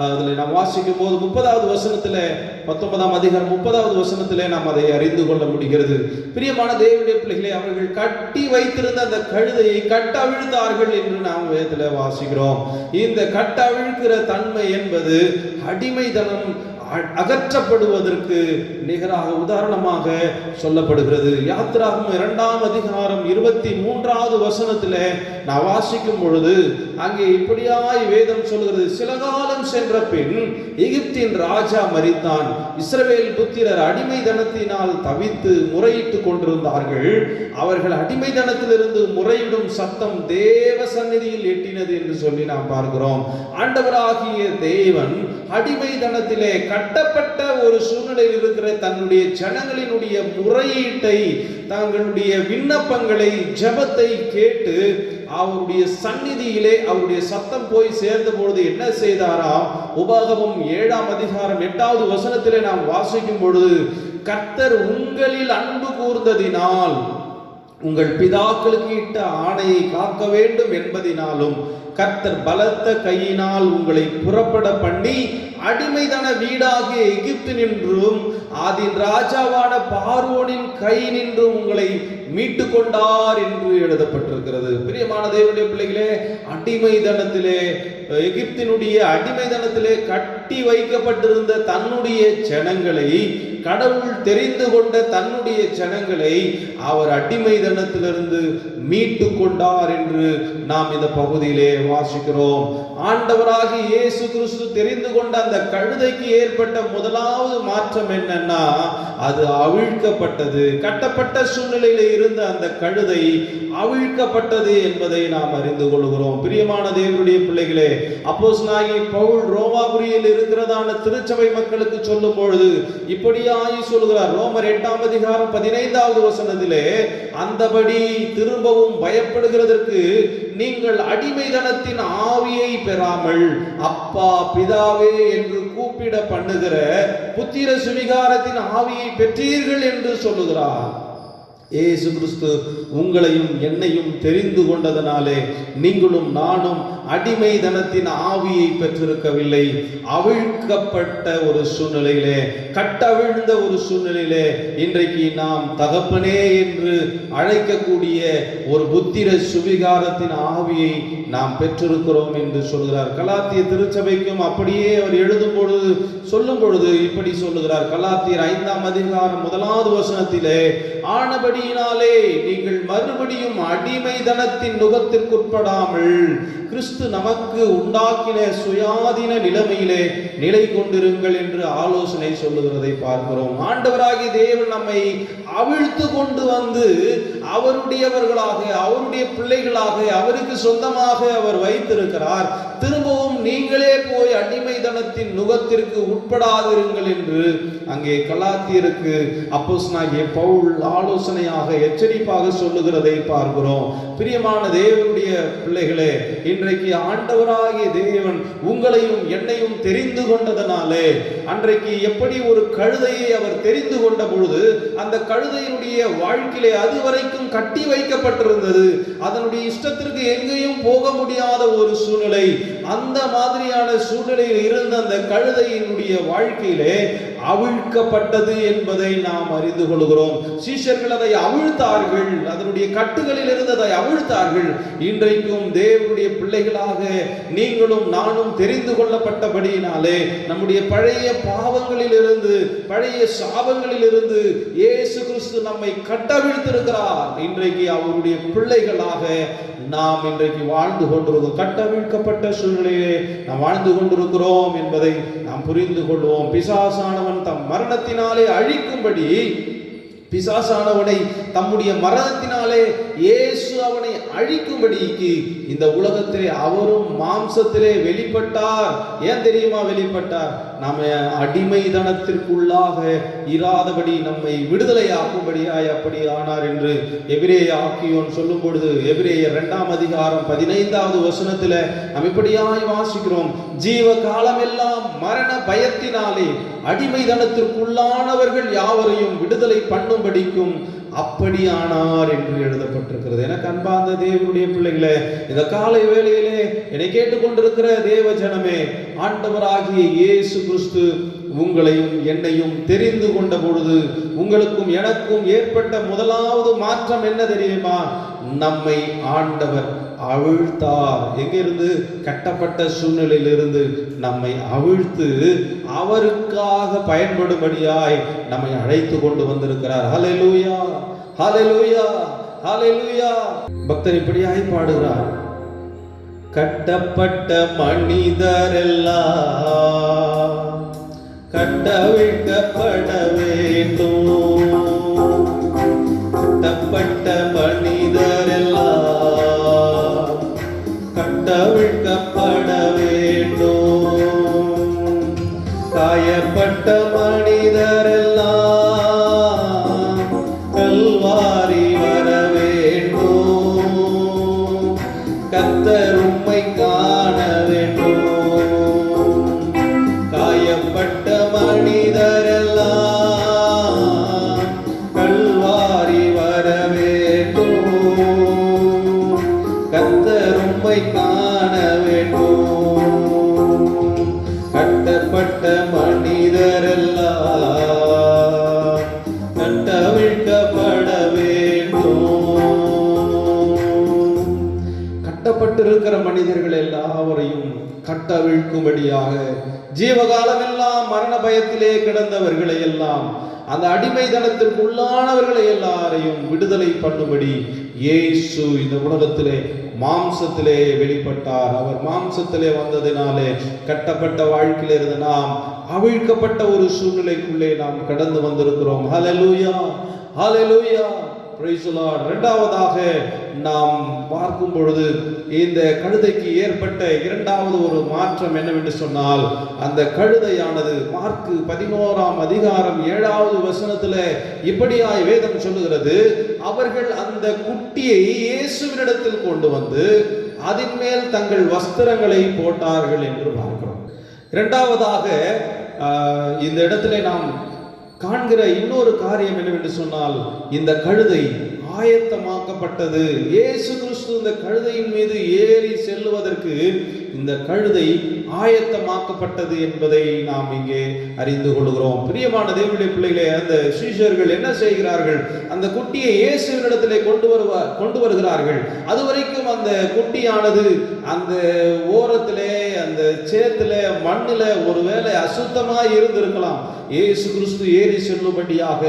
அதில் நாம் வாசிக்கும் போது 30வது வசனத்தில், 19ஆம் அதிகாரம் 30வது வசனத்திலே நாம் அதை அறிந்து கொள்ள முடிகிறது. பிரியமான தேவனுடைய பிள்ளைகளை, அவர்கள் கட்டி வைத்திருந்த அந்த கழுதையை கட்டவிழ்த்தார்கள் என்று நாம் வேதத்தில் வாசிக்கிறோம். இந்த கட்டவிழ்க்கிற தன்மை என்பது அடிமைதனம் அகற்றப்படுவதற்கு நிகராக உதாரணமாக சொல்லப்படுகிறது. யாத்திராகமம் 2ஆம் அதிகாரம் 23வது வசனத்தில் நான் வாசிக்கும் பொழுது அங்கே இப்படியாய் வேதம் சொல்கிறது, சில காலம் சென்ற பின் எகிப்தின் ராஜா மரித்தான். இஸ்ரவேல் புத்திரர் அடிமைதனத்தினால் தவித்து முறையிட்டு கொண்டிருந்தார்கள். அவர்கள் அடிமைதனத்திலிருந்து முறையிடும் சத்தம் தேவ சந்நிதியில் எட்டினது என்று சொல்லி நாம் பார்க்கிறோம். ஆண்டவராகிய தேவன் அடிமைதனத்திலே கட்டப்பட்ட ஒரு சூழ்நிலையில் இருக்கிற தன்னுடைய ஜனங்களினுடைய முறையீட்டை, தங்களுடைய விண்ணப்பங்களை, ஜெபத்தை கேட்டு அவருடைய சந்நிதியிலே அவருடைய சத்தம் போய் சேர்ந்த பொழுது என்ன செய்தாராம்? உபாகமம் 7ஆம் அதிகாரம் 8வது வசனத்திலே நாம் வாசிக்கும் பொழுது, கர்த்தர் உங்களில் அன்பு கூர்ந்ததினால் உங்கள் பிதாக்களுக்கு இட்ட ஆணையை காக்க வேண்டும் என்பதினாலும் கர்த்தர் பலத்த கையினால் உங்களை புறப்பட பண்ணி அடிமைதன வீடாகிய எகிப்து நின்றும் அதின் ராஜாவான பார்வோனின் கை நின்று உங்களை மீட்டு கொண்டார் என்று எழுதப்பட்டிருக்கிறது. பிரியமான தேவனுடைய பிள்ளைகளே, அடிமைதனத்திலே, எகிப்தினுடைய அடிமைதனத்திலே கட்டி வைக்கப்பட்டிருந்த தன்னுடைய ஜனங்களை, கடவுள் தெரிந்து கொண்ட தன்னுடைய ஜனங்களை அவர் அடிமைதனத்திலிருந்து மீட்டு கொண்டார் என்று நாம் இந்த பகுதியிலே வாசிக்கிறோம். ஆண்டவராகிய இயேசு கிறிஸ்து தெரிந்து கொண்ட அந்த கழுதைக்கு ஏற்பட்ட முதலாவது மாற்றம் என்னன்னா, அது அவிழ்க்கப்பட்டது. கட்டப்பட்ட சூழ்நிலையில இருந்த அந்த கழுதை அவிழ்க்கப்பட்டது என்பதை நாம் அறிந்து கொள்கிறோம். பிரியமான தேவனுடைய பிள்ளைகளே, அப்போஸ்தலனாகிய பவுல் ரோமாபுரியில் இருக்கிறதான திருச்சபை மக்களுக்கு சொல்லும் பொழுது இப்படியாய் சொல்கிறார். ரோமர் 8ஆம் அதிகாரம் 15வது வசனத்திலே, அந்தபடி திரும்பவும் பயப்படுகிறதற்கு நீங்கள் அடிமைதனத்தின் ஆவியை பெறாமல் அப்பா பிதாவே என்று கூப்பிட பண்ணுகிற புத்திர சுவிகாரத்தின் ஆவியை பெற்றீர்கள் என்று சொல்லுகிறார். இயேசு கிறிஸ்து உங்களையும் என்னையும் தெரிந்து கொண்டதனாலே நீங்களும் நானும் அடிமைதனத்தின் ஆவியை பெற்றிருக்கவில்லை. அவிழ்க்கப்பட்ட ஒரு சூழ்நிலையிலே, கட்டவிழ்ந்த ஒரு சூழ்நிலையிலே இன்றைக்கு நாம் தகப்பனே என்று அழைக்கக்கூடிய ஒரு புத்திர சுவிகாரத்தின் ஆவியை நாம் பெற்றிருக்கிறோம் என்று சொல்கிறார். கலாத்திய திருச்சபைக்கும் அப்படியே அவர் எழுதும் பொழுது சொல்லும் பொழுது இப்படி சொல்லுகிறார். கலாத்தியர் 5ஆம் அதிகாரம் 1வது வசனத்திலே, ஆனபடியினாலே நீங்கள் மறுபடியும் அடிமைதனத்தின் நுகத்திற்குட்படாமல் கிறிஸ்து நமக்கு உண்டாக்கின சுயாதீன நிலைமையிலே நிலை கொண்டிருங்கள் என்று ஆலோசனை சொல்லுகிறதை பார்க்கிறோம். ஆண்டவராகிய தேவன் நம்மை அவிழ்த்து கொண்டு வந்து அவருடையவர்களாக, அவருடைய பிள்ளைகளாக, அவருக்கு சொந்தமாக அவர் வைத்திருக்கிறார். திரும்பவும் நீங்களே போய் அடிமைதனத்தின் நுகத்திற்கு உட்படாதிருங்கள் என்று அங்கே கலாத்தியருக்கு அப்போஸ்தலனாகிய பவுல் ஆலோசனையாக, எச்சரிப்பாக சொல்லுகிறதை பார்க்கிறோம். பிரியமான தேவனுடைய பிள்ளைகளே, இன்றைக்கு ஆண்டவராகிய தேவன் உங்களையும் என்னையும் தெரிந்து கொண்டதனாலே, அன்றைக்கு எப்படி ஒரு கழுதையை அவர் தெரிந்து கொண்ட பொழுது அந்த கழுதையினுடைய வாழ்க்கையிலே அதுவரைக்கும் கட்டி வைக்கப்பட்டிருந்தது, அதனுடைய இஷ்டத்திற்கு எங்கேயும் போக முடியாத ஒரு சூழ்நிலை, அந்த மாதிரியான சூழ்நிலையில் இருந்த அந்த கழுதையினுடைய வாழ்க்கையிலே அவிழ்க்கப்பட்டது என்பதை நாம் அறிந்து கொள்கிறோம். சீஷர்கள் அதை அவிழ்த்தார்கள், அதனுடைய கட்டுகளில் இருந்ததை அவிழ்த்தார்கள். இன்றைக்கும் தேவனுடைய பிள்ளைகளாக நீங்களும் நானும் தெரிந்து கொள்ளப்பட்டபடியினாலே நம்முடைய பழைய பாவங்களில் இருந்து, பழைய சாபங்களில் இருந்து இயேசு கிறிஸ்து நம்மை கட்டவிழ்த்திருக்கிறார். இன்றைக்கு அவருடைய பிள்ளைகளாக நாம் இன்றைக்கு வாழ்ந்து கொண்டிருக்கிறோம். கட்டவிழ்க்கப்பட்ட சூழ்நிலையிலே நாம் வாழ்ந்து கொண்டிருக்கிறோம் என்பதை நாம் புரிந்து கொள்வோம். பிசாசானவன் தம் மரணத்தினாலே அழிக்கும்படி, பிசாசானவனை தம்முடைய மரணத்தினாலே இயேசு அவனை அழிக்கும்படிக்கு இந்த உலகத்திலே அவரும் மாம்சத்திலே வெளிப்பட்டார். ஏன் தெரியுமா வெளிப்பட்டார்? நாம அடிமைதனத்திற்குள்ளாக இராதபடி நம்மை விடுதலை ஆக்கும்படியாய் அப்படி ஆனார் என்று எபிரேய ஆக்கியோன் சொல்லும் பொழுது, எபிரேயர் 2ஆம் அதிகாரம் 15வது வசனத்தில் நாம் இப்படியாய் வாசிக்கிறோம், ஜீவ காலமெல்லாம் மரண பயத்தினாலே அடிமைதனத்திற்குள்ளானவர்கள் யாவரையும் விடுதலை பண்ணும்படிக்கும் அப்படியானார் என்று எழுதப்பட்டிருக்கிறது. எனக்கு அன்பார்ந்த தேவனுடைய பிள்ளைகளே, இந்த காலை வேளையிலே என்னை கேட்டுக்கொண்டிருக்கிற தேவ ஜனமே, ஆண்டவராகிய இயேசு கிறிஸ்து உங்களையும் என்னையும் தெரிந்து கொண்ட பொழுது உங்களுக்கும் எனக்கும் ஏற்பட்ட முதலாவது மாற்றம் என்ன தெரியுமா? நம்மை ஆண்டவர் அவிழ்த்தார். எங்கிருந்து? கட்டப்பட்ட சூழ்நிலையிலிருந்து நம்மை அவிழ்த்து அவருக்காக பயன்படும்படியாய் நம்மை அழைத்து கொண்டு வந்திருக்கிறார். ஹல்லேலூயா, ஹல்லேலூயா, ஹல்லேலூயா. பக்தர் இப்படியாய் பாடுகிறார், கட்டப்பட்ட மனிதரெல்லாம் கட்டவிழ்க்கப்பட வேண்டும், கட்டப்பட்ட மனிதரெல்லாம் கட்டவிழ்க்கப்பட வேண்டும், காயப்பட்ட மனிதரெல்லாம் கல்வாரி வர வேண்டும், கர்த்தர் உம்மை காண வேண்டும், காயப்பட்ட மனிதரெல்லாம் கல்வாரி வர வேண்டும், கர்த்தர் உம்மை காண வேண்டும், கட்டப்பட்ட மனிதரெல்லாம் கட்டவிழ்க்கப்பட வேண்டும். கட்டப்பட்டிருக்கிற மனிதர்கள் எல்லாவரையும் கட்டவிழ்க்கும்படியாக, ஜீவகாலம் எல்லாம் மரண பயத்திலே கிடந்தவர்களை எல்லாம், அந்த அடிமைதனத்திற்கு உள்ளானவர்களை எல்லாரையும் விடுதலை பண்ணும்படி இயேசு இந்த உலகத்திலே மாம்சத்திலே வெளிப்பட்டார். அவர் மாம்சத்திலே வந்ததினாலே கட்டப்பட்ட வாழ்க்கையில இருந்து நாம் அவிழ்க்கப்பட்ட ஒரு சூழ்நிலைக்குள்ளே நாம் கடந்து வந்திருக்கிறோம். ஹல்லேலூயா, ஹல்லேலூயா, பிரைஸ் தி லார்ட். இரண்டாவதாக நாம் பார்க்கும் பொழுது இந்த கழுதைக்கு ஏற்பட்ட இரண்டாவது ஒரு மாற்றம் என்னவென்று சொன்னால், அந்த கழுதையானது மார்க் 11ஆம் அதிகாரம் 7வது வசனத்தில் இப்படியாய் வேதம் சொல்லுகிறது, அவர்கள் அந்த குட்டியை இயேசுவினிடத்தில் கொண்டு வந்து அதன் மேல் தங்கள் வஸ்திரங்களை போட்டார்கள் என்று பார்க்கிறோம். இரண்டாவதாக இந்த இடத்திலே நாம் காண்கிற இன்னொரு காரியம் என்னவென்று சொன்னால், இந்த கழுதை ஆயத்தமாக்கப்பட்டது. இயேசு கிறிஸ்து இந்த கழுதையின் மீது ஏறி செல்லுவதற்கு இந்த கழுதை ஆயத்தமாக்கப்பட்டது என்பதை நாம் இங்கே அறிந்து கொள்கிறோம். பிரியமான தேவனுடைய பிள்ளைகளே, அந்த சீஷர்கள் என்ன செய்கிறார்கள்? அந்த குட்டியை இயேசுவினிடத்திலே கொண்டு வருகிறார்கள். அதுவரைக்கும் அந்த குட்டியானது அந்த ஓரத்திலே, அந்த சேத்துல, மண்ணில ஒருவேளை அசுத்தமாய் இருந்திருக்கலாம். இயேசு கிறிஸ்து ஏறி செல்லும்படியாக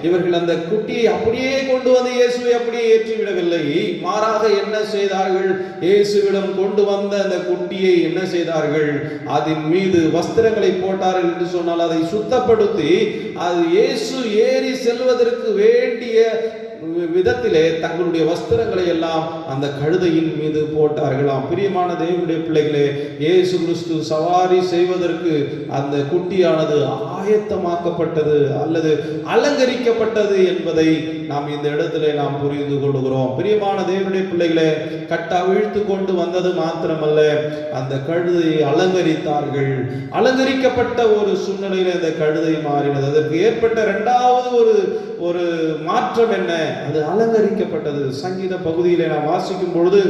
இவர்கள் அந்த குட்டியை அப்படியே கொண்டு வந்து இயேசுவை அப்படியே ஏற்றிவிடவில்லை. மாறாக என்ன செய்தார்கள்? இயேசுவிடம் கொண்டு வந்த அந்த குட்டியை என்ன செய்தார்கள்? அதன் மீது வஸ்திரங்களை போட்டார்கள் என்று சொன்னால் அதை சுத்தப்படுத்தி அது இயேசு ஏறி செல்வதற்கு வேண்டிய விதத்திலே தங்களுடைய வஸ்திரங்களை எல்லாம் அந்த கழுதையின் மீது போட்டார்களாம். பிரியமான தேவனுடைய பிள்ளைகளே, இயேசு கிறிஸ்து சவாரி செய்வதற்கு அந்த குட்டியானது ஆயத்தமாக்கப்பட்டது அல்லது அலங்கரிக்கப்பட்டது என்பதை நாம் இந்த இடத்திலே நாம் புரிந்து கொள்கிறோம். பிரியமான தேவனுடைய பிள்ளைகளே, கட்டவிழ்த்து கொண்டு வந்தது மாத்திரமல்ல, அந்த கழுதையை அலங்கரித்தார்கள். அலங்கரிக்கப்பட்ட ஒரு சூழ்நிலையில் அந்த கழுதை மாறினது. அதற்கு ஏற்பட்ட இரண்டாவது ஒரு மாற்றம் என்ன? அது அலங்கரிக்கப்பட்டது. சங்கீத பகுதியிலே நாம் வாசிக்கும் பொழுது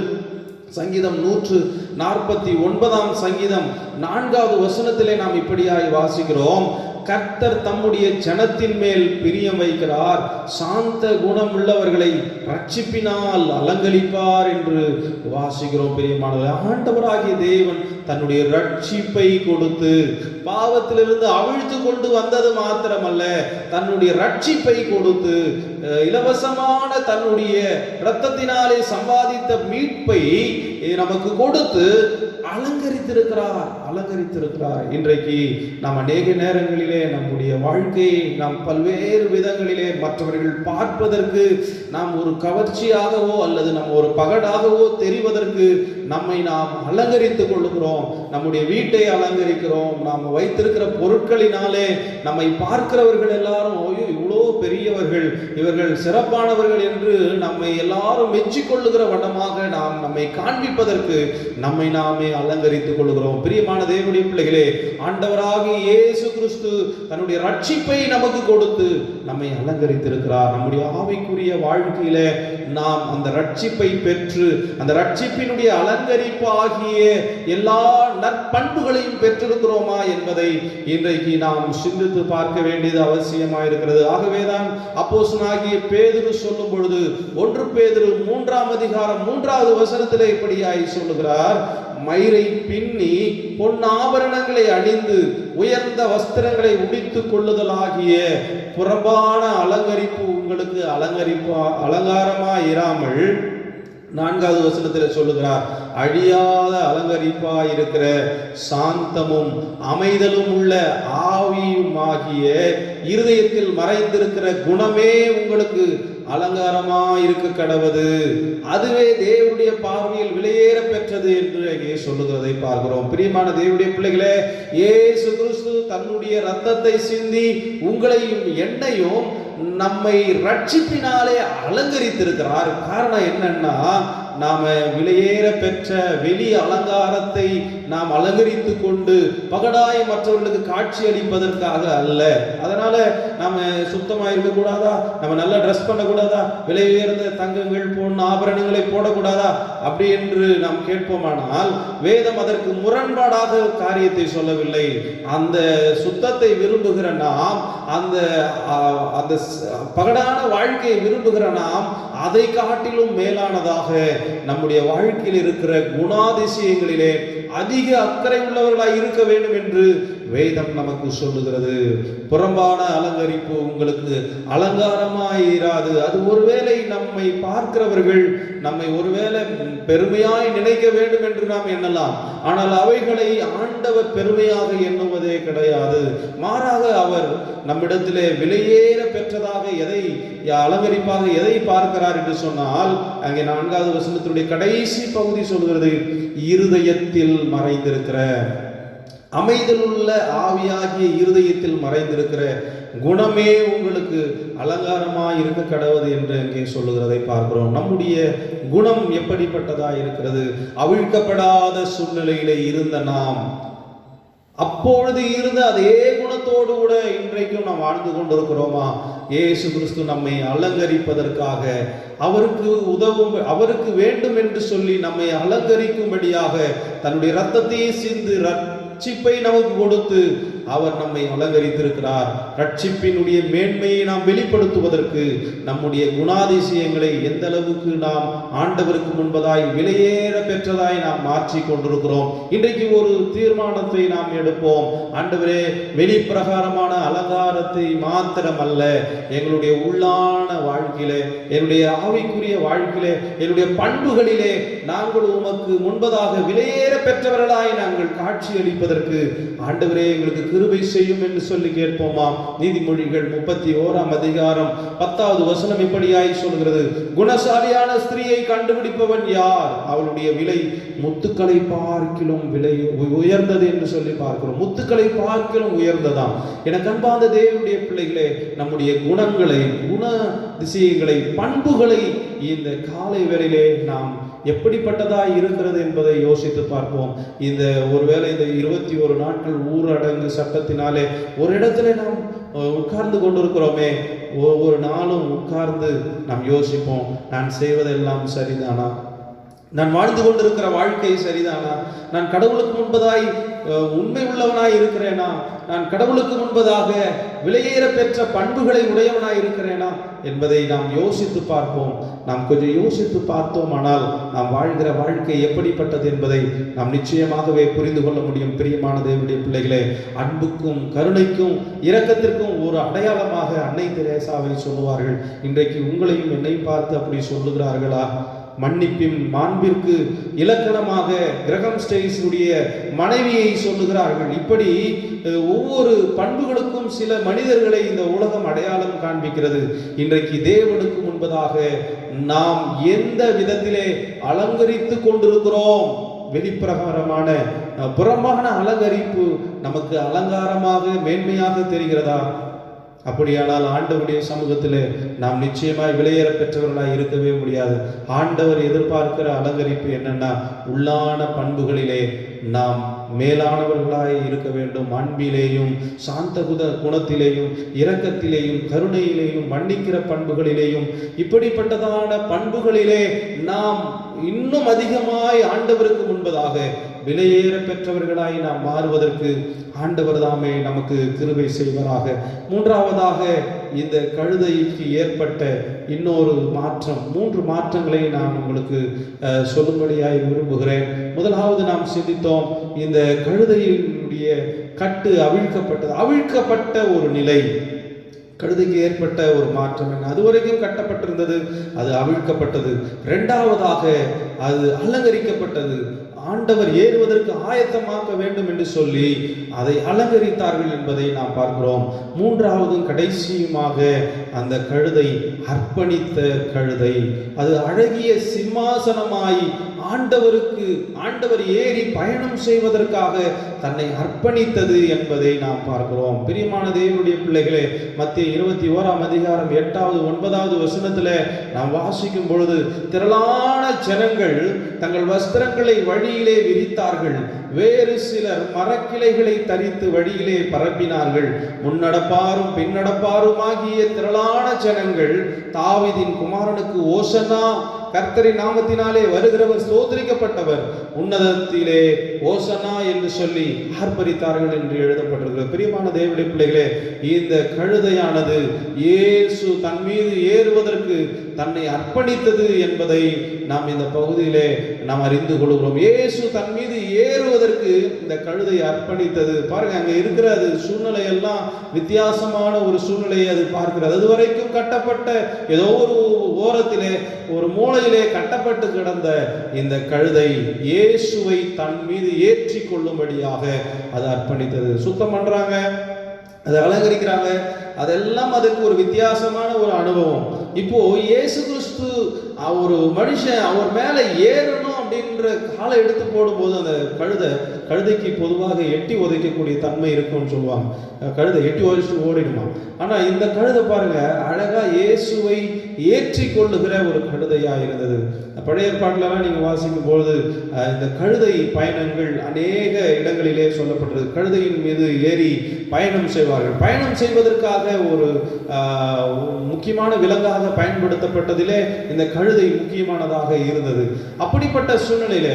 சங்கீதம் 149 சங்கீதம் 4வது வசனத்திலே நாம் இப்படியாய் வாசிக்கிறோம்: கர்த்தர் தம்முடைய ஜனத்தின் மேல் பிரியம் வைக்கிறார், சாந்த குணம் உள்ளவர்களை ரட்சிப்பினால் அலங்கரிப்பார் என்று வாசிக்கிறோம். பிரியமானவர்களே, ஆண்டவராகிய தேவன் தன்னுடைய ரட்சிப்பை கொடுத்து பாவத்திலிருந்து அவிழ்த்து கொண்டு வந்தது மாத்திரமல்ல, தன்னுடைய ரட்சிப்பை கொடுத்து இலவசமான தன்னுடைய இரத்தத்தினாலே சம்பாதித்த மீட்பை நமக்கு கொடுத்து அலங்கரித்திருக்கிறார். இன்றைக்கு நாம் அநேக நேரங்களிலே நம்முடைய வாழ்க்கையை நாம் பல்வேறு விதங்களிலே மற்றவர்கள் பார்ப்பதற்கு நாம் ஒரு கவர்ச்சியாகவோ அல்லது நம்ம ஒரு பகடாகவோ தெரிவதற்கு நம்மை நாம் அலங்கரித்துக் கொள்ளுகிறோம். நம்முடைய வீட்டை அலங்கரிக்கிறோம். நாம் வைத்திருக்கிற பொருட்களினாலே நம்மை பார்க்கிறவர்கள் எல்லாரும் இவ்வளோ பெரியவர்கள், இவர்கள் சிறப்பானவர்கள் என்று நம்மை எல்லாரும் மெச்சிக்கொள்ளுகிற வண்ணமாக நாம் நம்மை காண்பிப்பதற்கு நம்மை நாமே அலங்கரித்துக் கொள்கிறோம். பிரியமான தேவனுடைய பிள்ளைகளே, ஆண்டவராகிய இயேசு கிறிஸ்து தன்னுடைய ரட்சிப்பை நமக்கு கொடுத்து நம்மை அலங்கரித்திருக்கிறார். நம்முடைய ஆவிக்குரிய வாழ்க்கையில நாம் அந்த ரட்சிப்பை பெற்று அந்த ரட்சிப்பினுடைய அலங்கரிப்பு ஆகிய எல்லா நற்பண்புகளையும் பெற்றிருக்கிறோமா என்பதை இன்றைக்கு நாம் சிந்தித்து பார்க்க வேண்டியது அவசியமாயிருக்கிறது. ஆகவேதான் அப்போஸ்தலனாகிய பேதுரு சொல்லும் பொழுது 1 பேதுரு 3ஆம் அதிகாரம் 3வது வசனத்திலே இப்படியாய் சொல்லுகிறார்: மயிரை பின்னி பொன்னாபரணங்களை அணிந்து உயர்ந்த வஸ்திரங்களை உடித்துக் கொள்ளுதலாகிய புறம்பான அலங்கரிப்பு உங்களுக்கு அலங்காரமாய் இராமல் 4வது வசனத்தில் சொல்லுகிறார்: அழியாத அலங்கரிப்பாய் இருக்கிற சாந்தமும் அமைதலும் உள்ள ஆவியுமாகிய இருதயத்தில் மறைந்திருக்கிற குணமே உங்களுக்கு அலங்காரமாய் இருக்க கடவது, அதுவே தேவனுடைய பார்வையில் விலையேற பெற்றது என்று இங்கே சொல்லுகிறதை பார்க்கிறோம். பிரியமான தேவனுடைய பிள்ளைகளே, இயேசு கிறிஸ்து தன்னுடைய இரத்தத்தை சிந்தி உங்களையும் என்னையும் நம்மை ரட்சிப்பினாலே அலங்கரித்திருக்கிறார். காரணம் என்னன்னா, நாம விலையேற பெற்ற வெளி அலங்காரத்தை நாம் அலங்கரித்து கொண்டு பகடாய் மற்றவர்களுக்கு காட்சி அளிப்பதற்காக அல்ல. அதனால நாம சுத்தமா இருக்க கூடாதா, நம்ம நல்லா ட்ரெஸ் பண்ணக்கூடாதா, விலை உயர்ந்த தங்கங்கள் பொன் ஆபரணங்களை போடக்கூடாதா அப்படி என்று நாம் கேட்போமானால் வேதம் அதற்கு முரண்பாடாக காரியத்தை சொல்லவில்லை. அந்த சுத்தத்தை விரும்புகிற நாம், அந்த பகடான வாழ்க்கையை விரும்புகிற நாம் அதை காட்டிலும் மேலானதாக நம்முடைய வாழ்க்கையில் இருக்கிற குணாதிசயங்களிலே அதிக அக்கறை உள்ளவர்களாய் இருக்க வேண்டும் என்று வேதம் நமக்கு சொல்லுகிறது. புறம்பான அலங்கரிப்பு உங்களுக்கு அலங்காரமாயிராது. அது ஒருவேளை நம்மை பார்க்கிறவர்கள் நம்மை ஒருவேளை பெருமையாய் நினைக்க வேண்டும் என்று நாம் எண்ணலாம். ஆனால் அவைகளை ஆண்டவர் பெருமையாக எண்ணுவதே கிடையாது. மாறாக அவர் நம்மிடத்திலே விலையேற பெற்றதாக எதை அலங்கரிப்பாக எதை பார்க்கிறார் என்று சொன்னால், அங்கே 4வது வசனத்தினுடைய கடைசி பகுதி சொல்கிறது: இருதயத்தில் மறைந்திருக்கிற அமைதலுள்ள ஆவியாகிய இருதயத்தில் மறைந்திருக்கிற குணமே உங்களுக்கு அலங்காரமாய் இருக்க கடவுது என்று அங்கே சொல்லுகிறதை பார்க்கிறோம். நம்முடைய குணம் எப்படிப்பட்டதா இருக்கிறது? அவிழ்க்கப்படாத சூழ்நிலையிலே இருந்த நாம் அப்பொழுது இருந்த அதே குணத்தோடு கூட இன்றைக்கும் நாம் வாழ்ந்து கொண்டிருக்கிறோமா? இயேசு கிறிஸ்து நம்மை அலங்கரிப்பதற்காக, அவருக்கு வேண்டும் என்று சொல்லி நம்மை அலங்கரிக்கும்படியாக தன்னுடைய இரத்தத்தையே சிந்து ரட்சிப்பை நமக்கு கொடுத்து அவர் நம்மை அலங்கரித்திருக்கிறார். ரட்சிப்பினுடைய மேன்மையை நாம் வெளிப்படுத்துவதற்கு நம்முடைய குணாதிசயங்களை எந்த அளவுக்கு நாம் ஆண்டவருக்கு முன்பதாய் விலையேற பெற்றதாய் நாம் மாற்றி கொண்டிருக்கிறோம். இன்றைக்கு ஒரு தீர்மானத்தை நாம் எடுப்போம். ஆண்டவரே, வெளிப்பிரகாரமான அலங்காரத்தை மாத்திரமல்ல, எங்களுடைய உள்ளான வாழ்க்கையிலே, என்னுடைய ஆவிக்குரிய வாழ்க்கையிலே, என்னுடைய பண்புகளிலே நாங்கள் உமக்கு முன்பதாக விலையேற பெற்றவர்களாய் நாங்கள் காட்சியளிப்பதற்கு ஆண்டவரே எங்களுக்கு கிருபை செய்யும் என்று சொல்லி கேட்போமா? நீதிமொழிகள் 31 அதிகாரம் 10வது வசனம் இப்படியாய் சொல்கிறது, குணசாலியான ஸ்திரீயை கண்டுபிடிப்பவன் யார்? அவளுடைய விலை முத்துக்களை பார்க்கிலும் விலை உயர்ந்தது என்று சொல்லி பார்க்கிறோம். முத்துக்களை பார்க்கிலும் உயர்ந்ததாம். எனக்கு அன்பார்ந்த தேவனுடைய பிள்ளைகளே, நம்முடைய குணங்களை, குண திசைகளை, பண்புகளை இந்த காலை வேளையிலே நாம் எப்படிப்பட்டதாய் இருக்கிறது என்பதை யோசித்து பார்ப்போம். இந்த ஒருவேளை இந்த 21 நாட்கள் ஊரடங்கு சட்டத்தினாலே ஒரு இடத்துல நாம் உட்கார்ந்து கொண்டிருக்கிறோமே, ஒவ்வொரு நாளும் உட்கார்ந்து நாம் யோசிப்போம், நான் செய்வதெல்லாம் சரிதானா? நான் வாழ்ந்து கொண்டிருக்கிற வாழ்க்கை சரிதானா? நான் கடவுளுக்கு முன்பதாய் உண்மை உள்ளவனாய் இருக்கிறேனா? நான் கடவுளுக்கு முன்பதாக விலையேற பெற்ற பண்புகளை உடையவனாய் இருக்கிறேனா என்பதை நாம் யோசித்து பார்ப்போம். நாம் கொஞ்சம் யோசித்து பார்த்தோம் ஆனால் நாம் வாழ்கிற வாழ்க்கை எப்படிப்பட்டது என்பதை நாம் நிச்சயமாகவே புரிந்து கொள்ள முடியும். பிரியமான தேவனுடைய பிள்ளைகளே, அன்புக்கும் கருணைக்கும் இரக்கத்திற்கும் ஒரு அடையாளமாக அன்னை தெரேசாவை சொல்லுவார்கள். இன்றைக்கு உங்களையும் என்னை பார்த்து அப்படி சொல்லுகிறார்களா? மன்னிப்பின் மாண்பிற்கு இலக்கணமாக கிரகம் ஸ்டெயினுடைய மனைவியை சொல்லுகிறார்கள். இப்படி ஒவ்வொரு பண்புகளுக்கும் சில மனிதர்களை இந்த உலகம் அடையாளம் காண்பிக்கிறது. இன்றைக்கு தேவனுக்கு முன்பதாக நாம் எந்த விதத்திலே அலங்கரித்து கொண்டிருக்கிறோம்? வெளிப்பிரகாரமான புறமான அலங்கரிப்பு நமக்கு அலங்காரமாக மேன்மையாக தெரிகிறதா? அப்படியானால் ஆண்டவருடைய சமூகத்தில் நாம் நிச்சயமாய் விலையேற பெற்றவர்களாய் இருக்கவே முடியாது. ஆண்டவர் எதிர்பார்க்கிற அலங்கரிப்பு என்னன்னா, உள்ளான பண்புகளிலே நாம் மேலானவர்களாய் இருக்க வேண்டும். அன்பிலேயும் சாந்த குணத்திலேயும் இரக்கத்திலேயும் கருணையிலேயும் மன்னிக்கிற பண்புகளிலேயும் இப்படிப்பட்டதான பண்புகளிலே நாம் இன்னும் அதிகமாய் ஆண்டவருக்கு முன்பதாக விலையேற பெற்றவர்களாய் நாம் மாறுவதற்கு ஆண்டவர் தாமே நமக்கு கிருபை செய்வராக. மூன்றாவதாக, இந்த கழுதைக்கு ஏற்பட்ட இன்னொரு மாற்றம், 3 மாற்றங்களை நான் உங்களுக்கு சொல்லும்படியாய் விரும்புகிறேன். முதலாவது நாம் சிந்தித்தோம், இந்த கழுதையினுடைய கட்டு அவிழ்க்கப்பட்ட ஒரு நிலை. கழுதைக்கு ஏற்பட்ட ஒரு மாற்றம் என்ன? அதுவரைக்கும் கட்டப்பட்டிருந்தது, அது அவிழ்க்கப்பட்டது. இரண்டாவதாக, அது அலங்கரிக்கப்பட்டது. ஆண்டவர் ஏறுவதற்கு ஆயத்தமாக்க வேண்டும் என்று சொல்லி அதை அலங்கரித்தார்கள் என்பதை நாம் பார்க்கிறோம். மூன்றாவதும் கடைசியுமாக அந்த கழுதை அர்ப்பணித்த கழுதை. அது அழகிய சிம்மாசனமாய் ஆண்டவர் ஏறி பயணம் செய்வதற்காக தன்னை அர்ப்பணித்தது என்பதை நாம் பார்க்கிறோம். பிரியமான தேவனுடைய பிள்ளைகளே, மத்தேயு 21 அதிகாரம் 8வது 9வது வசனத்தில் நாம் வாசிக்கும் பொழுது, திரளான ஜனங்கள் தங்கள் வஸ்திரங்களை வழியிலே விரித்தார்கள், வேறு சிலர் மரக்கிளைகளை தரித்து வழியிலே பரப்பினார்கள். முன்னடப்பாரும் பின்னடப்பாரும் ஆகிய திரளான ஜனங்கள் தாவீதின் குமாரனுக்கு ஓசன்னா, கர்த்தரின் நாமத்தினாலே வருகிறவர் ஸ்தோத்திரிக்கப்பட்டவர், உன்னதத்திலே ஓசன்னா என்று சொல்லி ஆர்ப்பரித்தார்கள் என்று எழுதப்பட்டிருக்கிறது. பிரியமான தேவனுடைய பிள்ளைகளே, இந்த கழுதையானது இயேசு தன் மீது ஏறுவதற்கு தன்னை அர்ப்பணித்தது என்பதை நாம் இந்த பகுதியிலே நாம் அறிந்து கொள்கிறோம். இயேசு தன் மீது ஏறுவதற்கு இந்த கழுதை அர்ப்பணித்தது. பாருங்க, அங்க இருக்கிற அது சூழ்நிலை எல்லாம் வித்தியாசமான ஒரு சூழ்நிலையை அது பார்க்கிறது. அது வரைக்கும் கட்டப்பட்ட ஏதோ ஒரு ஓரத்திலே ஒரு மூலையிலே கட்டப்பட்டு கிடந்த இந்த கழுதை இயேசுவை தன் மீது ஏற்றி கொள்ளும்படியாக அது அர்ப்பணித்தது. சுத்தம் பண்றாங்க, அதை அலங்கரிக்கிறாங்க, அதெல்லாம் அதுக்கு ஒரு வித்தியாசமான ஒரு அனுபவம். இப்போ இயேசு கிறிஸ்து ஒரு மனுஷன் அவர் மேலே ஏறணும் அப்படின்ற காலை எடுத்து போடும்போது அந்த கழுதைக்கு பொதுவாக எட்டி உதைக்கக்கூடிய தன்மை இருக்கும்னு சொல்லுவாங்க. கழுதை எட்டி உதைச்சிட்டு ஓடிடுமா. ஆனால் இந்த கழுதை பாருங்க, அழகா இயேசுவை ஏற்றி கொள்ளுகிற ஒரு கழுதையா இருந்தது. பழைய ஏற்பாட்டிலலாம் நீங்கள் வாசிக்கும் பொழுது இந்த கழுதை பயணங்கள் அநேக இடங்களிலே சொல்லப்பட்டது. கழுதையின் மீது ஏறி பயணம் செய்வார்கள். பயணம் செய்வதற்காக ஒரு முக்கியமான விலங்காக பயன்படுத்தப்பட்டதிலே இந்த கழுதை முக்கியமானதாக இருந்தது. அப்படிப்பட்ட சூழ்நிலையில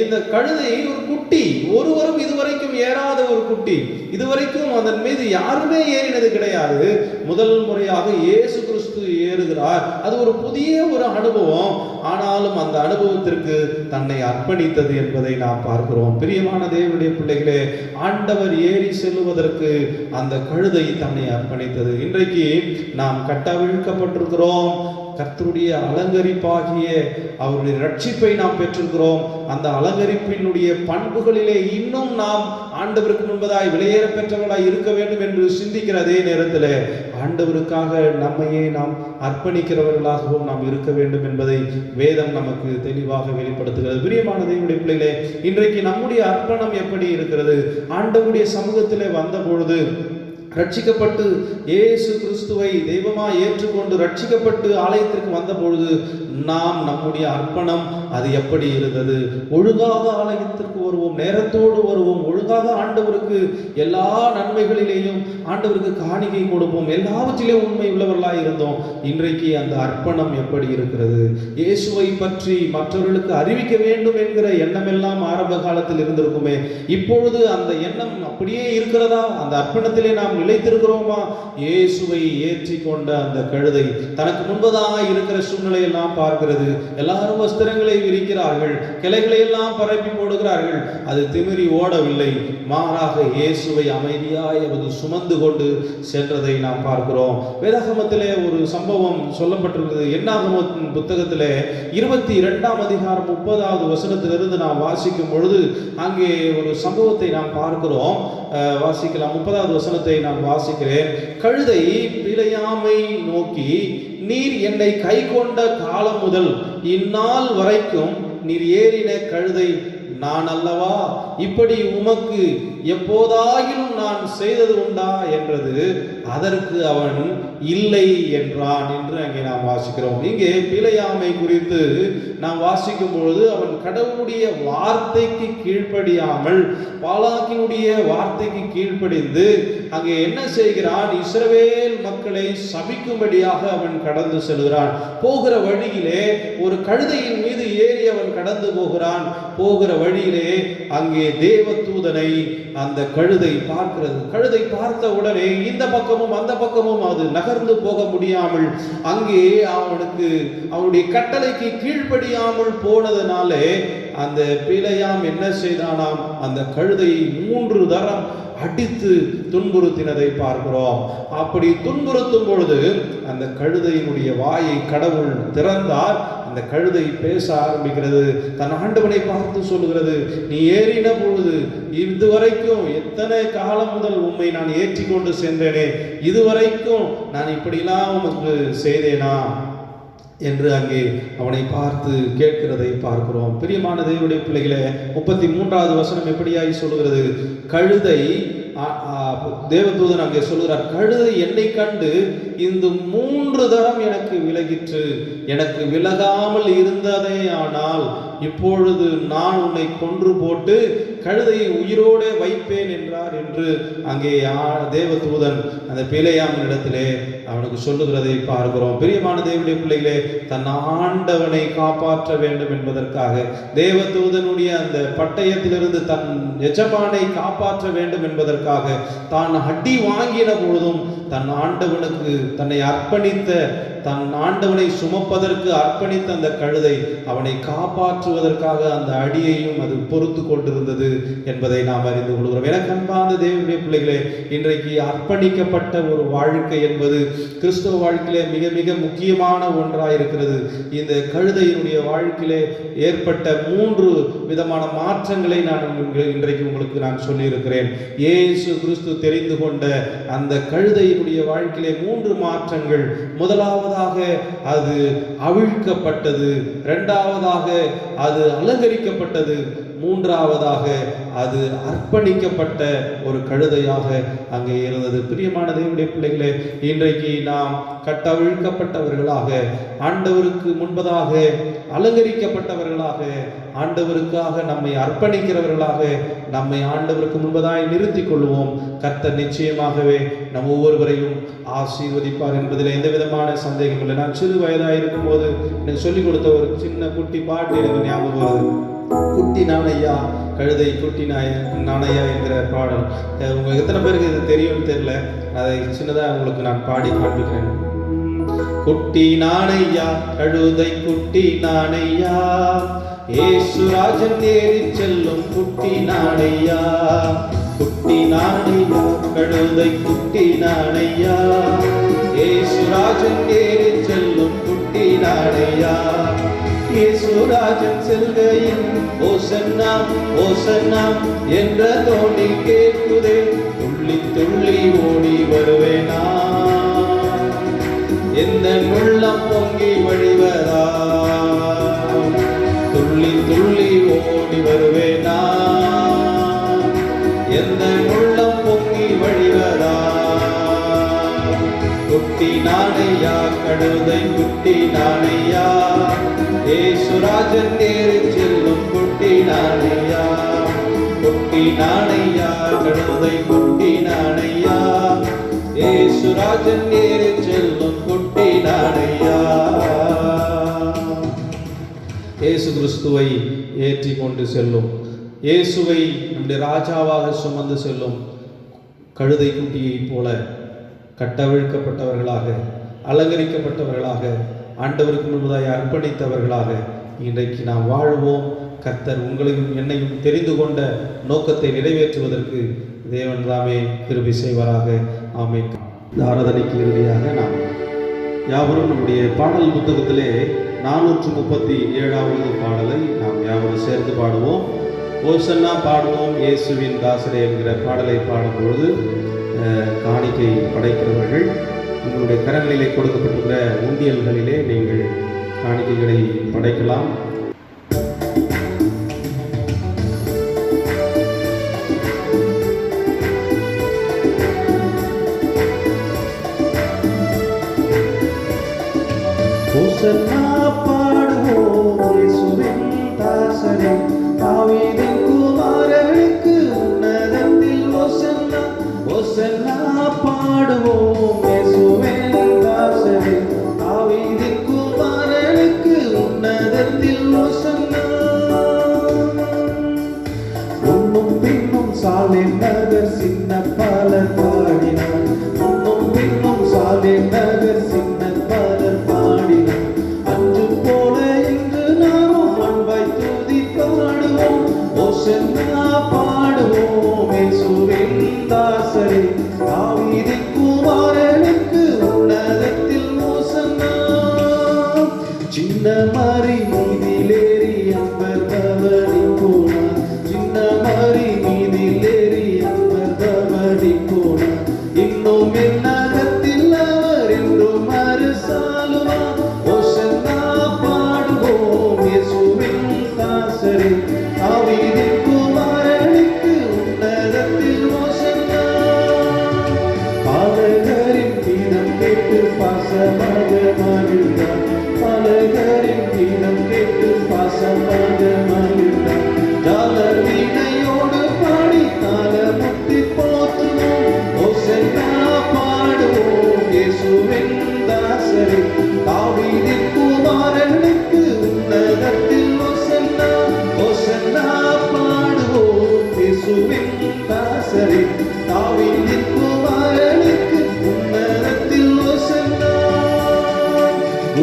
இந்த கழுதை ஒரு குட்டி, ஒருவரும் இதுவரைக்கும் ஏறாத ஒரு குட்டி, இதுவரைக்கும் அதன் மீது யாருமே ஏறினது கிடையாது. முதல் முறையாக இயேசு கிறிஸ்து ஏறுகிறார். அது ஒரு புதிய ஒரு அனுபவம். ஆனாலும் அந்த அனுபவத்திற்கு தன்னை அர்ப்பணித்தது என்பதை நாம் பார்க்கிறோம். பிரியமான தேவனுடைய பிள்ளைகளே, ஆண்டவர் ஏறி செல்லுவதற்கு அந்த கழுதை தன்னை அர்ப்பணித்தது. இன்றைக்கு நாம் கட்டவிழ்க்கப்பட்டிருக்கிறோம். கர்த்தருடைய அலங்கரிப்பாகிய அவருடைய ரட்சிப்பை நாம் பெற்றிருக்கிறோம். அந்த அலங்கரிப்பினுடைய பண்புகளிலே இன்னும் நாம் ஆண்டவருக்கு முன்பதாய் வெளியேற பெற்றவர்களாய் இருக்க வேண்டும் என்று சிந்திக்கிற அதே நேரத்தில் ஆண்டவருக்காக நம்மையே நாம் அர்ப்பணிக்கிறவர்களாகவும் நாம் இருக்க வேண்டும் என்பதை வேதம் நமக்கு தெளிவாக வெளிப்படுத்துகிறது. பிரியமான தேவனுடைய பிள்ளைகளே, இன்றைக்கு நம்முடைய அர்ப்பணம் எப்படி இருக்கிறது? ஆண்டவருடைய சமூகத்திலே வந்த பொழுது ரட்சிக்கப்பட்டு இயேசு கிறிஸ்துவை தெய்வமாக ஏற்றுக்கொண்டு ரட்சிக்கப்பட்டு ஆலயத்திற்கு வந்த பொழுது நாம் நம்முடைய அர்ப்பணம் அது எப்படி இருந்தது? ஒழுங்காக ஆலயத்திற்கு வருவோம், நேரத்தோடு வருவோம், ஒழுங்காக ஆண்டவருக்கு எல்லா நன்மைகளிலேயும் ஆண்டவருக்கு காணிக்கை கொடுப்போம், எல்லாவற்றிலே உண்மை உள்ளவர்களாக இருந்தோம். இன்றைக்கு அந்த அர்ப்பணம் எப்படி இருக்கிறது? இயேசுவை பற்றி மற்றவர்களுக்கு அறிவிக்க வேண்டும் என்கிற எண்ணமெல்லாம் ஆரம்ப காலத்தில் இருந்திருக்குமே, இப்பொழுது அந்த எண்ணம் அப்படியே இருக்கிறதா? அந்த அர்ப்பணத்திலே நாம் நிலைத்திருக்கிறோமா? இயேசுவை ஏற்றி கொண்ட அந்த கழுதை தனக்கு முன்பதாக இருக்கிற சூழ்நிலையெல்லாம் பார்க்கிறது. எல்லாரும் வஸ்திரங்களை விரிக்கிறார்கள், கிளைகளை எல்லாம் பரப்பி போடுகிறார்கள். அது திமிரி ஓடவில்லை, மாறாக இயேசுவை அமைதியாய் அது சுமந்து கொண்டு சென்றதை நாம் பார்க்கிறோம். வேதாகமத்திலே ஒரு சம்பவம் சொல்லப்பட்டிருக்கிறது. என்னாகமத்தின் புத்தகத்திலே 22ஆம் அதிகாரம் 30வது வசனத்திலிருந்து நாம் வாசிக்கும் பொழுது அங்கே ஒரு சம்பவத்தை நாம் பார்க்கிறோம். வாசிக்கலாம். 30வது வசனத்தை நான் வாசிக்கிறேன். கழுதை பிலேயாமை நோக்கி, நீர் என்னை கை கொண்ட காலம் முதல் இந்நாள் வரைக்கும் நீர் ஏறின கழுதை நான் அல்லவா? இப்படி உமக்கு எப்போதாயிலும் நான் செய்தது உண்டா என்றது. அதற்கு அவன் இல்லை என்றான் என்று அங்கே நாம் வாசிக்கிறோம். இங்கே பிலேயாமை குறித்து நாம் வாசிக்கும் பொழுது அவன் கடவுளுடைய வார்த்தைக்கு கீழ்ப்படியாமல் பாலாக்கினுடைய வார்த்தைக்கு கீழ்ப்படிந்து அங்கே என்ன செய்கிறான்? இஸ்ரவேல் மக்களை சபிக்கும்படியாக அவன் கடந்து செல்கிறான். போகிற வழியிலே ஒரு கழுதையின் மீது ஏறி அவன் கடந்து போகிறான். போகிற வழியிலே அங்கே தேவதூதனை அந்த கழுதை பார்க்கிறது. கழுதை பார்த்த உடனே இந்த பக்கமும் அந்த பக்கமும் அது நகர்ந்து போக முடியாமல் அங்கே அவனுடைய கட்டளைக்கு கீழ்ப்படியாமல் போனதனாலே அந்த பிலேயாம் என்ன செய்தானாம்? அந்த கழுதையை 3 தரம் அடித்து துன்புறுத்தினதை பார்க்கிறோம். அப்படி துன்புறுத்தும் பொழுது அந்த கழுதையினுடைய வாயை கடவுள் திறந்தார். அந்த கழுதை பேச ஆரம்பிக்கிறது. தன் ஆண்டவனை பார்த்து சொல்லுகிறது, நீ ஏறின பொழுது இதுவரைக்கும் எத்தனை காலம் முதல் உம்மை நான் ஏற்றி கொண்டு சென்றேனே, இதுவரைக்கும் நான் இப்படிலாம் உமக்கு செய்தேனா என்று அங்கே அவனை பார்த்து கேட்கிறதை பார்க்கிறோம். பிரியமான தேவனுடைய பிள்ளைகளே, 33வது வசனம் எப்படியாய் சொல்லுகிறது? கழுதை, தேவதூதன் அங்கே சொல்கிறார், கழுதை என்னை கண்டு இந்த 3 தரம் எனக்கு விலகிற்று. எனக்கு விலகாமல் இருந்ததே ஆனால் இப்பொழுது நான் உன்னை கொன்று போட்டு கழுதையை உயிரோடு வைப்பேன் என்றார் என்று அங்கே தேவதூதன் அந்த பிலேயாமின் இடத்திலே அவனுக்கு சொல்லுகிறதை பார்க்கிறோம். பிரியமான தேவனுடைய பிள்ளைகளே, தன் ஆண்டவனை காப்பாற்ற வேண்டும் என்பதற்காக தேவதூதனுடைய அந்த பட்டயத்திலிருந்து தன் எஜமானை காப்பாற்ற வேண்டும் என்பதற்காக தான் அடி வாங்கின பொழுதும் தன் ஆண்டவனுக்கு தன்னை அர்ப்பணித்த, தன் ஆண்டவனை சுமப்பதற்கு அர்ப்பணித்த அந்த கழுதை அவனை காப்பாற்றுவதற்காக அந்த அடியையும் அது பொறுத்து கொண்டிருந்தது என்பதை நாம் அறிந்து கொள்கிறோம். எனக்கு அன்பான தேவனுடைய பிள்ளைகளே, இன்றைக்கு அர்ப்பணிக்கப்பட்ட ஒரு வாழ்க்கை என்பது கிறிஸ்தவ வாழ்க்கையிலே மிக மிக முக்கியமான ஒன்றாயிருக்கிறது. இந்த கழுதையினுடைய வாழ்க்கையிலே ஏற்பட்ட 3 விதமான மாற்றங்களை நான் இன்றைக்கு உங்களுக்கு நான் சொல்லியிருக்கிறேன். இயேசு கிறிஸ்து தெரிந்து கொண்ட அந்த கழுதையினுடைய வாழ்க்கையிலே 3 மாற்றங்கள். முதலாவதாக அது அவிழ்க்கப்பட்டது, இரண்டாவதாக அது அலங்கரிக்கப்பட்டது, மூன்றாவதாக அது அர்ப்பணிக்கப்பட்ட ஒரு கழுதையாக அங்கே இருந்தது. பிரியமான தேவனுடைய பிள்ளைகளே, இன்றைக்கு நாம் கட்டவிழ்க்கப்பட்டவர்களாக ஆண்டவருக்கு முன்பதாக அலங்கரிக்கப்பட்டவர்களாக, ஆண்டவருக்காக நம்மை அர்ப்பணிக்கிறவர்களாக நம்மை ஆண்டவருக்கு முன்பதாய் நிறுத்திக் கொள்வோம். கர்த்தர் நிச்சயமாகவே நம் ஒவ்வொருவரையும் ஆசீர்வதிப்பார் என்பதில் எந்த விதமான சந்தேகம் இல்லை. நான் சிறு வயதாக இருக்கும்போது எனக்கு சொல்லிக் கொடுத்த ஒரு சின்ன குட்டி பாட்டு எனக்கு ஞாபகம் வருது. குட்டி நாணையா கழுதை குட்டி நாணையா என்கிற பாடல். உங்களுக்கு எத்தனை பேருக்கு இது தெரியும்னு தெரியல, அதை சின்னதாக உங்களுக்கு நான் பாடி காண்பிக்கிறேன். குட்டி நாணையா கழுதை குட்டி நாணையா, ஏசுராஜன் ஏறி செல்லும் குட்டி நாணையா. குட்டி நாணையா கழுதை குட்டி நாணையா, ஏசுராஜன் ஏறி செல்லும் குட்டி நாணையா. ஏசுராஜன் செல்கையில் ஓசன்னா ஓசன்னா என்ற தோணி கேட்குதே, துள்ளி துள்ளி ஓடி வருவேனா, எந்த உள்ளம் பொங்கி வழிவதா, துள்ளி துள்ளி ஓடி வருவேனா, எந்த உள்ளம் பொங்கி வழிவதா. குட்டி நாணையா கழுதை குட்டி நாணையா, ஏசுராஜன் ஏறி செல்லும் குட்டி நாணையா. குட்டி நாணையா கழுதை குட்டி நாணையா, ஏசுராஜன் ஏறி செல்லும் குட்டி நாணையா. இயேசு கிறிஸ்துவை ஏற்றி கொண்டு செல்லும், இயேசுவை நம்முடைய ராஜாவாக சுமந்து செல்லும் கழுதை குட்டியைப் போல கட்டவிழ்க்கப்பட்டவர்களாக, அலங்கரிக்கப்பட்டவர்களாக, ஆண்டவருக்கு முன்பதாய் அர்ப்பணித்தவர்களாக இன்றைக்கு நாம் வாழ்வோம். கர்த்தர் உங்களையும் என்னையும் தெரிந்து கொண்ட நோக்கத்தை நிறைவேற்றுவதற்கு தேவன் தாமே கிருபை செய்வாராக. ஆமென். இந்த ஆராதனைக்கு இறுதியாக நாம் யாவரும் நம்முடைய பாடல் புத்தகத்திலே 437வது பாடலை நாம் யாவரும் சேர்ந்து பாடுவோம். ஓசன்னா பாடுவோம் இயேசுவின் தாசரே என்கிற பாடலை பாடும்பொழுது காணிக்கை படைக்கிறவர்கள் உங்களுடைய கரங்களிலே கொடுக்கப்பட்டிருக்கிற உண்டியல்களிலே நீங்கள் காணிக்கைகளை படைக்கலாம். ஓசன்னா பாடுவோம் இயேசுவின் தாசரே, தாவீதின் குமாரனுக்கு உன்னதத்தில் ஓசன்னா. ஓசன்னா பாடுவோம் இயேசுவின் தாசரே, தாவீதின் குமாரனுக்கு உன்னதத்தில் ஓசன்னா. முன்னும் பின்னும் சாலேம் நகர் சின்ன பலர் பாடினார், முன்னும் பின்னும் சாலேம் நகர் சின்ன பலர் பாடினார். அன்று போல இங்கு நாமும் அன்பாய் துதி பாடுவோம். ஓசன்னா பாடுவோம் இயேசுவின் தாசரே, தாவீதின் குமாரனுக்கு உன்னதத்தில் ஓசன்னா. சின்ன மரி மீதிலேறி அன்பர் தவறி போனார், சின்ன மரி மீதிலேறி அன்பர் தவறி போனார். இன்னும் என்னகத்தில் அவர் என்றும் அரசாளுவார். ஓசன்னா பாடுவோம் இயேசுவின் தாசரே, தாவீதின் குமாரனுக்கு உன்னதத்தில் ஓசன்னா. பாலகரின் கீதம் கேட்டு பாசமாக மகிழ்ந்தார், பாலகரின் கீதம் கேட்டு பாசமாக மகிழ்ந்தார். ஜாலர் வீணையோடு பாடி தாளமுத்தி போற்றுவோம். ஓசன்னா பாடுவோம் இயேசுவின் தாசரே, தாவீதின் குமாரனுக்கு உன்னதத்தில் ஓசன்னா. ஓசன்னா பாடுவோம் இயேசுவின் தாசரே, தாவீதின் குமாரனுக்கு உன்னதத்தில் ஓசன்னா.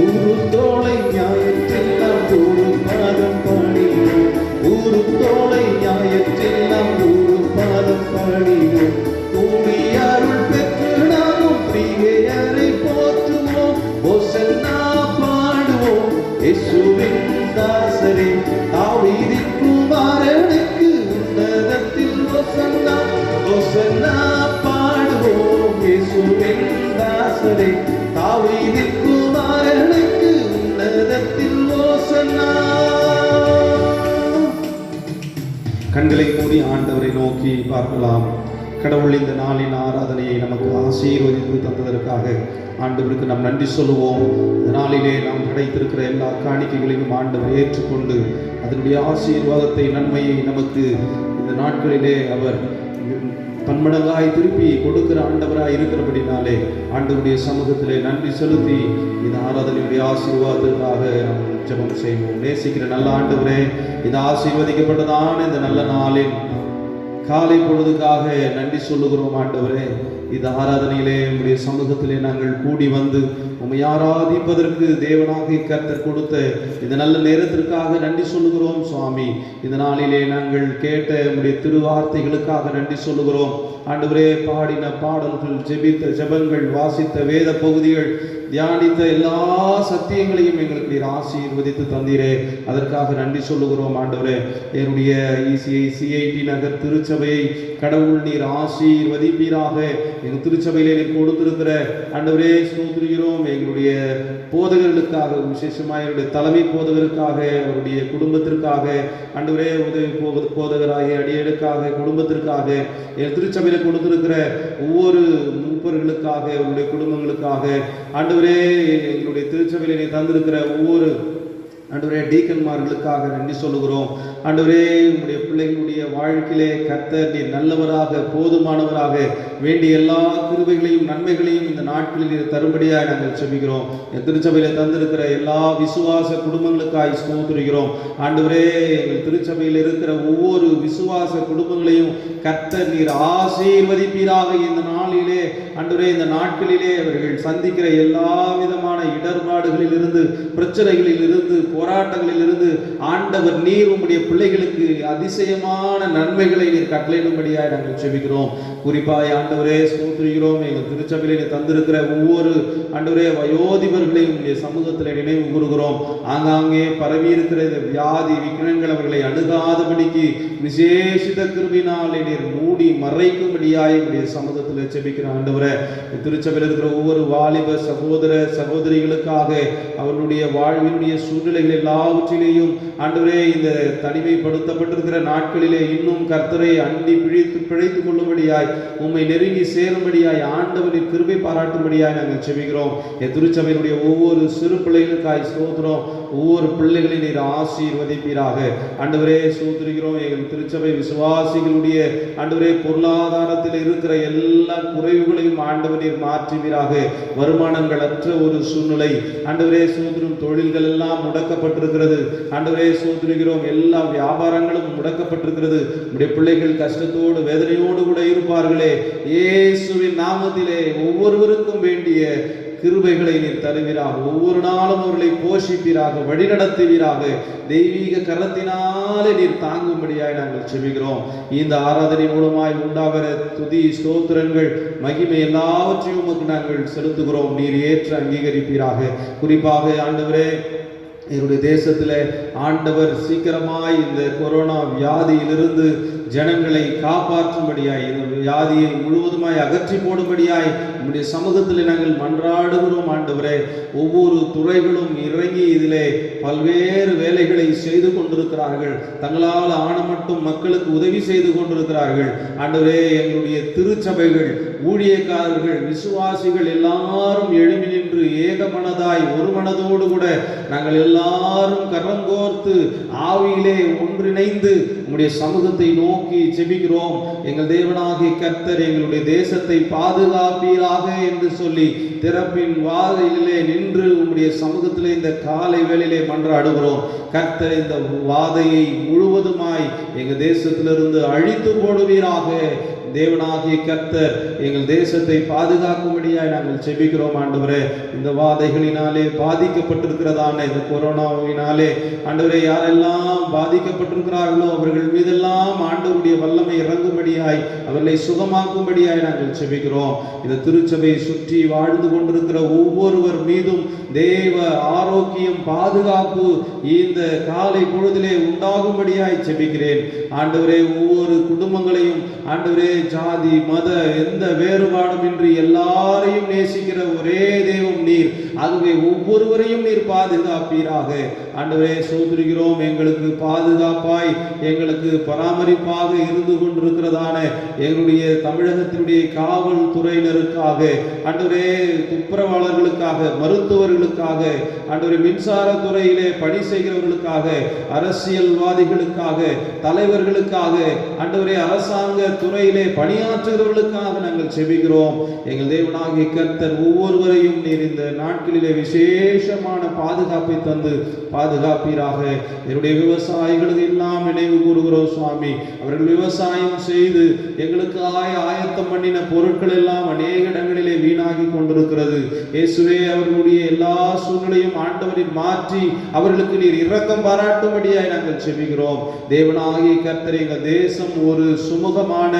ஊரு தோளை ஞாயிற்றெல்லாம் ஊரு பாதம் பாடினோம், ஊரு தோளை ஞாயிற்றெல்லாம் ஊரு பாதம் பாடினோம். கூடி அருள் பெற்று நாமும் பிரியரை போற்றுவோம். ஓசன்னா பாடுவோம் இயேசுவின் தாசரே, தாவீதின் குமாரனுக்கு உன்னதத்தில் ஓசன்னா. ஓசன்னா பாடுவோம் இயேசுவின் தாசரே, தாவீதின் குமாரனுக்கு உன்னதத்தில் ஓசன்னா. கண்களை மூடி ஆண்டவரை நோக்கி பார்க்கலாம். கடவுள் இந்த நாளின் ஆராதனையை நமக்கு ஆசீர்வதித்து தந்ததற்காக ஆண்டவருக்கு நாம் நன்றி சொல்லுவோம். இந்த நாளிலே நாம் கிடைத்திருக்கிற எல்லா காணிக்கைகளையும் ஆண்டவர் ஏற்றுக்கொண்டு அதனுடைய ஆசீர்வாதத்தை, நன்மையை நமக்கு இந்த நாட்களிலே அவர் பன்மடங்காய் திருப்பி கொடுக்கிற ஆண்டவராய் இருக்கிறபடினாலே ஆண்டவருடைய சமூகத்திலே நன்றி செலுத்தி இந்த ஆராதனையுடைய ஆசீர்வாதத்திற்காக நாம் ஜெபம் செய்வோம். நேசிக்கிற நல்ல ஆண்டவரே, இந்த ஆசீர்வதிக்கப்பட்டதான இந்த நல்ல நாளின் காலை பொழுதுக்காக நன்றி சொல்லுகிறோம். ஆண்டவரே, இந்த ஆராதனையிலே உம்முடைய சமூகத்திலே நாங்கள் கூடி வந்து உம்மை ஆராதிப்பதற்கு தேவனாக கர்த்தர் கொடுத்த இந்த நல்ல நேரத்திற்காக நன்றி சொல்லுகிறோம். சுவாமி, இந்த நாளிலே நாங்கள் கேட்ட உம்முடைய திருவார்த்தைகளுக்காக நன்றி சொல்லுகிறோம். ஆண்டவரே, பாடின பாடல்கள், ஜெபித்த ஜெபங்கள், வாசித்த வேத பகுதிகள், தியானித்த எல்லா சத்தியங்களையும் எங்களுக்கு நீர் ஆசீர்வதித்து தந்தீரே, அதற்காக நன்றி சொல்லுகிறோம். ஆண்டவரே, என்னுடைய சிஐடி நகர் திருச்சபையை கடவுள் நீர் ஆசீர்வதிப்பீராக. எங்கள் திருச்சபையிலே நீர் கொடுத்திருக்கிற ஆண்டவரே ஸ்தோத்திரிக்கிறோம். எங்களுடைய போதகர்களுக்காக, விசேஷமாக என்னுடைய தலைமை போதகருக்காக, அவருடைய குடும்பத்திற்காக, ஆண்டவரே உதவி போதகராகிய அடியேடுக்காக, குடும்பத்திற்காக, என் திருச்சபையில கொடுத்திருக்கிற ஒவ்வொரு மூப்பர்களுக்காக, அவருடைய குடும்பங்களுக்காக, ஆண்டவரே எங்களுடைய திருச்சபையில நீ தந்திருக்கிற ஒவ்வொரு ஆண்டவரே டீக்கன்மார்களுக்காக நன்றி சொல்லுகிறோம். ஆண்டவரே, உங்களுடைய பிள்ளைகளுடைய வாழ்க்கையிலே கர்த்தர் நீர் நல்லவராக, போதுமானவராக, வேண்டிய எல்லா கிருபைகளையும் நன்மைகளையும் இந்த நாட்களில் நீர் தரும்படியாக நாங்கள் செபிக்கிறோம். என் திருச்சபையில் தந்திருக்கிற எல்லா விசுவாச குடும்பங்களுக்காய் ஸ்தோத்திரிக்கிறோம். ஆண்டவரே, எங்கள் திருச்சபையில் இருக்கிற ஒவ்வொரு விசுவாச குடும்பங்களையும் கர்த்தர் நீர் ஆசீர்வதிப்பீராக. இந்த நாளிலே ஆண்டவரே, இந்த நாட்களிலே அவர்கள் சந்திக்கிற எல்லா விதமான இடர்பாடுகளில் இருந்து, பிரச்சனைகளில் இருந்து, போராட்டங்களில் இருந்து ஆண்டவர் நீர் உம்முடைய பிள்ளைகளுக்கு அதிசயமான நன்மைகளை நீர் கட்டளையிடும்படியாய் நாங்கள் செபிக்கிறோம். குறிப்பாய் ஆண்டவரே ஸ்தோத்திரிக்கிறோம். எங்கள் திருச்சபையிலே நீர் தந்திருக்கிற ஒவ்வொரு ஆண்டவரே வயோதிபர்களையும் உம்முடைய சமூகத்தில் நினைவு கூறுகிறோம். ஆங்காங்கே பரவி இருக்கிற இந்த வியாதி விக்னங்கள் அவர்களை அணுகாதபடிக்கு விசேஷித்த கிருபையினாலே நீர் மூடி மறைக்கும்படியாய் உம்முடைய சமூகத்தில் செபிக்கிற ஆண்டவரே, திருச்சபையில் இருக்கிற ஒவ்வொரு வாலிப சகோதர சகோதரிகளுக்காக, அவர்களுடைய வாழ்வினுடைய சூழ்நிலைகள் எல்லாவற்றிலேயும் ஆண்டவரே, இந்த தனிமைப்படுத்தப்பட்டிருக்கிற நாட்களிலே இன்னும் கர்த்தரை அண்டி பிழைத்துக் கொள்ளும்படியாய், உம்மை நெருங்கி சேரும்படியாய் ஆண்டவரின் கிருபை பாராட்டும்படியாய் நாங்கள் செபிக்கிறோம். என் திருச்சபையினுடைய ஒவ்வொரு சிறு பிள்ளைகளுக்காய் ஸ்தோத்திரம். ஒவ்வொரு பிள்ளைகளை நீர் ஆசீர்வதிப்பீராக. ஆண்டவரே ஸ்தோத்திரிக்கிறோம். எங்கள் திருச்சபை விசுவாசிகளுடைய ஆண்டவரே பொருளாதாரத்தில் இருக்கிற எல்லா குறைவுகளையும் ஆண்டவர் நீர் மாற்றுவீராக. வருமானங்கள் அற்ற ஒரு சூழ்நிலை ஆண்டவரே ஸ்தோத்திரம். தொழில்கள் எல்லாம் முடக்கப்பட்டிருக்கிறது ஆண்டவரே ஸ்தோத்திரிக்கிறோம். எல்லா வியாபாரங்களும் முடக்கப்பட்டிருக்கிறது. உடைய பிள்ளைகள் கஷ்டத்தோடு வேதனையோடு கூட இருப்பார்களே, இயேசுவின் நாமத்திலே ஒவ்வொருவருக்கும் வேண்டிய கிருபைகளை நீர் தருவீராக. ஒவ்வொரு நாளும் அவர்களை போஷிப்பீராக, வழிநடத்துவீராக. தெய்வீக கரத்தினாலே நீர் தாங்கும்படியாய் நாங்கள் செபிக்கிறோம். இந்த ஆராதனை மூலமாய் உண்டாகிற துதி ஸ்தோத்திரங்கள் மகிமை எல்லாவற்றையும் உமக்கு நாங்கள் செலுத்துகிறோம். நீர் ஏற்று அங்கீகரிப்பீராக. குறிப்பாக ஆண்டவரே, என்னுடைய தேசத்தில் ஆண்டவர் சீக்கிரமாய் இந்த கொரோனா வியாதியிலிருந்து ஜனங்களை காப்பாற்றும்படியாய், இந்த வியாதியை முழுவதுமாய் அகற்றி போடும்படியாய் நம்முடைய சமூகத்தில் நாங்கள் மன்றாடுகிறோம். ஆண்டவரே, ஒவ்வொரு துறைகளும் இறங்கி இதிலே பல்வேறு வேலைகளை செய்து கொண்டிருக்கிறார்கள். தங்களால் ஆன மட்டும் மக்களுக்கு உதவி செய்து கொண்டிருக்கிறார்கள். ஆண்டவரே, எங்களுடைய திருச்சபைகள், ஊழியக்காரர்கள், விசுவாசிகள் எல்லாரும் எழுமி நின்று ஏக மனதாய் ஒரு மனதோடு கூட நாங்கள் எல்லாரும் கரங்கோர்த்து ஆவியிலே ஒன்றிணைந்து உம்முடைய சமூகத்தை நோக்கி செபிக்கிறோம். எங்கள் தேவனாகிய கர்த்தர் எங்களுடைய தேசத்தை பாதுகாப்பீராக என்று சொல்லி திறப்பின் வாதையிலே நின்று உம்முடைய சமூகத்திலே இந்த காலை வேளையிலே மன்றாடுகிறோம். கர்த்தர் இந்த வாதையை முழுவதுமாய் எங்கள் தேசத்திலிருந்து அழித்து போடுவீராக. தேவனாகிய கர்த்தர் எங்கள் தேசத்தை பாதுகாக்கும்படியாய் நாங்கள் செபிக்கிறோம். ஆண்டவரே, இந்த வாதைகளினாலே பாதிக்கப்பட்டிருக்கிறதான இந்த கொரோனாவினாலே ஆண்டவரே, யாரெல்லாம் பாதிக்கப்பட்டிருக்கிறார்களோ அவர்கள் மீதெல்லாம் ஆண்டவருடைய வல்லமை இறங்கும்படியாய், அவர்களை சுகமாக்கும்படியாய் நாங்கள் செபிக்கிறோம். இந்த திருச்சபையை சுற்றி வாழ்ந்து கொண்டிருக்கிற ஒவ்வொருவர் மீதும் தேவ ஆரோக்கியம், பாதுகாப்பு இந்த காலை பொழுதிலே உண்டாகும்படியாய் செபிக்கிறேன். ஆண்டவரே, ஒவ்வொரு குடும்பங்களையும் ஆண்டவரே ஜாதி மத எந்த வேறுபாடும் இன்றி எல்லாரையும் நேசிக்கிற ஒரே தெய்வம் நீர். ஆகவே ஒவ்வொருவரையும் நீர் பாதுகாப்பீராக. ஆண்டவரே சோதரிக்கிறோம், எங்களுக்கு பாதுகாப்பாய் எங்களுக்கு பராமரிப்பாக இருந்து கொண்டிருக்கிறதான எங்களுடைய தமிழகத்தினுடைய காவல்துறையினருக்காக, ஆண்டவரே துப்புரவாளர்களுக்காக, மருத்துவர்களுக்காக, ஆண்டவரே மின்சாரத்துறையிலே பணி செய்கிறவர்களுக்காக, அரசியல்வாதிகளுக்காக, தலைவர்களுக்காக, ஆண்டவரே அரசாங்க துறையிலே பணியாற்றுகிறவர்களுக்காக நாங்கள் செபிக்கிறோம். எங்கள் தேவனாகிய கர்த்தர் ஒவ்வொருவரையும் நீர் இந்த நாட்களிலே விசேஷமான பாதுகாப்பை தந்து பாதுகாப்பீராக. என்னுடைய விவசாயிகளுக்கு எல்லாம் நினைவு கூறுகிறோம் சுவாமி. அவர்கள் விவசாயம் செய்து எங்களுக்கு ஆயத்தம் பண்ணின பொருட்கள் எல்லாம் அநேக இடங்களிலே வீணாகி கொண்டிருக்கிறது. இயேசுவே, அவர்களுடைய எல்லா சூழ்நிலையும் ஆண்டவரின் மாற்றி அவர்களுக்கு நீர் இரக்கம் பாராட்டும்படியாய் நாங்கள் செபிக்கிறோம். தேவனாகிய கர்த்தர் எங்கள் தேசம் ஒரு சுமூகமான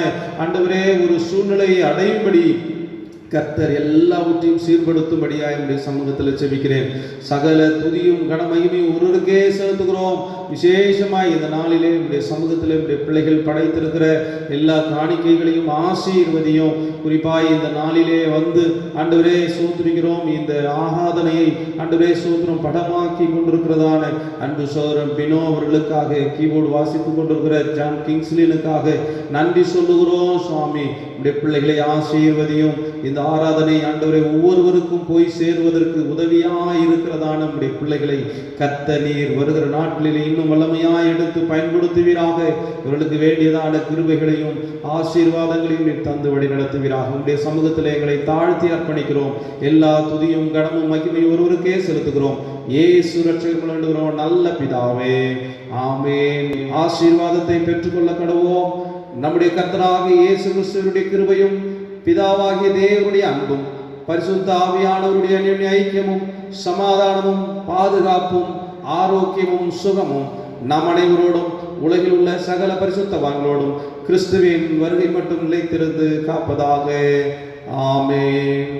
ஆண்டவரே ஒரு சூழ்நிலையை அடையும்படி கர்த்தர் எல்லாவற்றையும் சீர்படுத்தும்படியாய் என்னுடைய சமூகத்தில் செபிக்கிறேன். சகல துதியும் கனமகிமையும் ஒருவருக்கே செலுத்துகிறோம். விசேஷமாய் இந்த நாளிலே என்னுடைய சமூகத்தில் என்னுடைய பிள்ளைகள் படைத்திருக்கிற எல்லா காணிக்கைகளையும் ஆசீர்வதியும். குறிப்பாய் இந்த நாளிலே வந்து ஆண்டவரே சோதரிக்கிறோம், இந்த ஆராதனையை ஆண்டவரே சோதரம் படமாக்கி கொண்டிருக்கிறதான அன்பு சோதரன் பினோ அவர்களுக்காக, கீபோர்டு வாசித்துக் கொண்டிருக்கிற ஜான் கிங்ஸ்லினுக்காக நன்றி சொல்லுகிறோம் சுவாமி. நம்முடைய பிள்ளைகளை ஆசீர்வதியும். இந்த ஆராதனை ஆண்டவரை ஒவ்வொருவருக்கும் போய் சேருவதற்கு உதவியாய் இருக்கிறதான நம்முடைய பிள்ளைகளை கர்த்தர் நீர் வருகிற நாட்களில் இன்னும் வல்லமையாய் எடுத்து பயன்படுத்துவீராக. இவர்களுக்கு வேண்டியதான கிருபைகளையும் ஆசீர்வாதங்களையும் நீர் தந்து வழி நடத்துவீராக. உங்களுடைய சமூகத்தில் எங்களை தாழ்த்தி அர்ப்பணிக்கிறோம். எல்லா துதியும் கனமும் மகிமையும் ஒருவருக்கே செலுத்துகிறோம். இயேசு ரட்சகர் வேண்டுகிறோம் நல்ல பிதாவே, ஆமென். ஆசீர்வாதத்தை பெற்றுக்கொள்ள கடவோம். நம்முடைய கர்த்தராகிய இயேசு கிறிஸ்துவினுடைய கிருபையும் பிதாவாகிய தேவனுடைய அன்பும் பரிசுத்த ஆவியானவருடைய அந்யோன்ய ஐக்கியமும் சமாதானமும் பாதுகாப்பும் ஆரோக்கியமும் சுகமும் நம் அனைவரோடும் உலகில் உள்ள சகல பரிசுத்தவான்களோடும் கிறிஸ்துவின் வருகை மட்டும் நிலைத்திருந்து காப்பதாக. ஆமென்.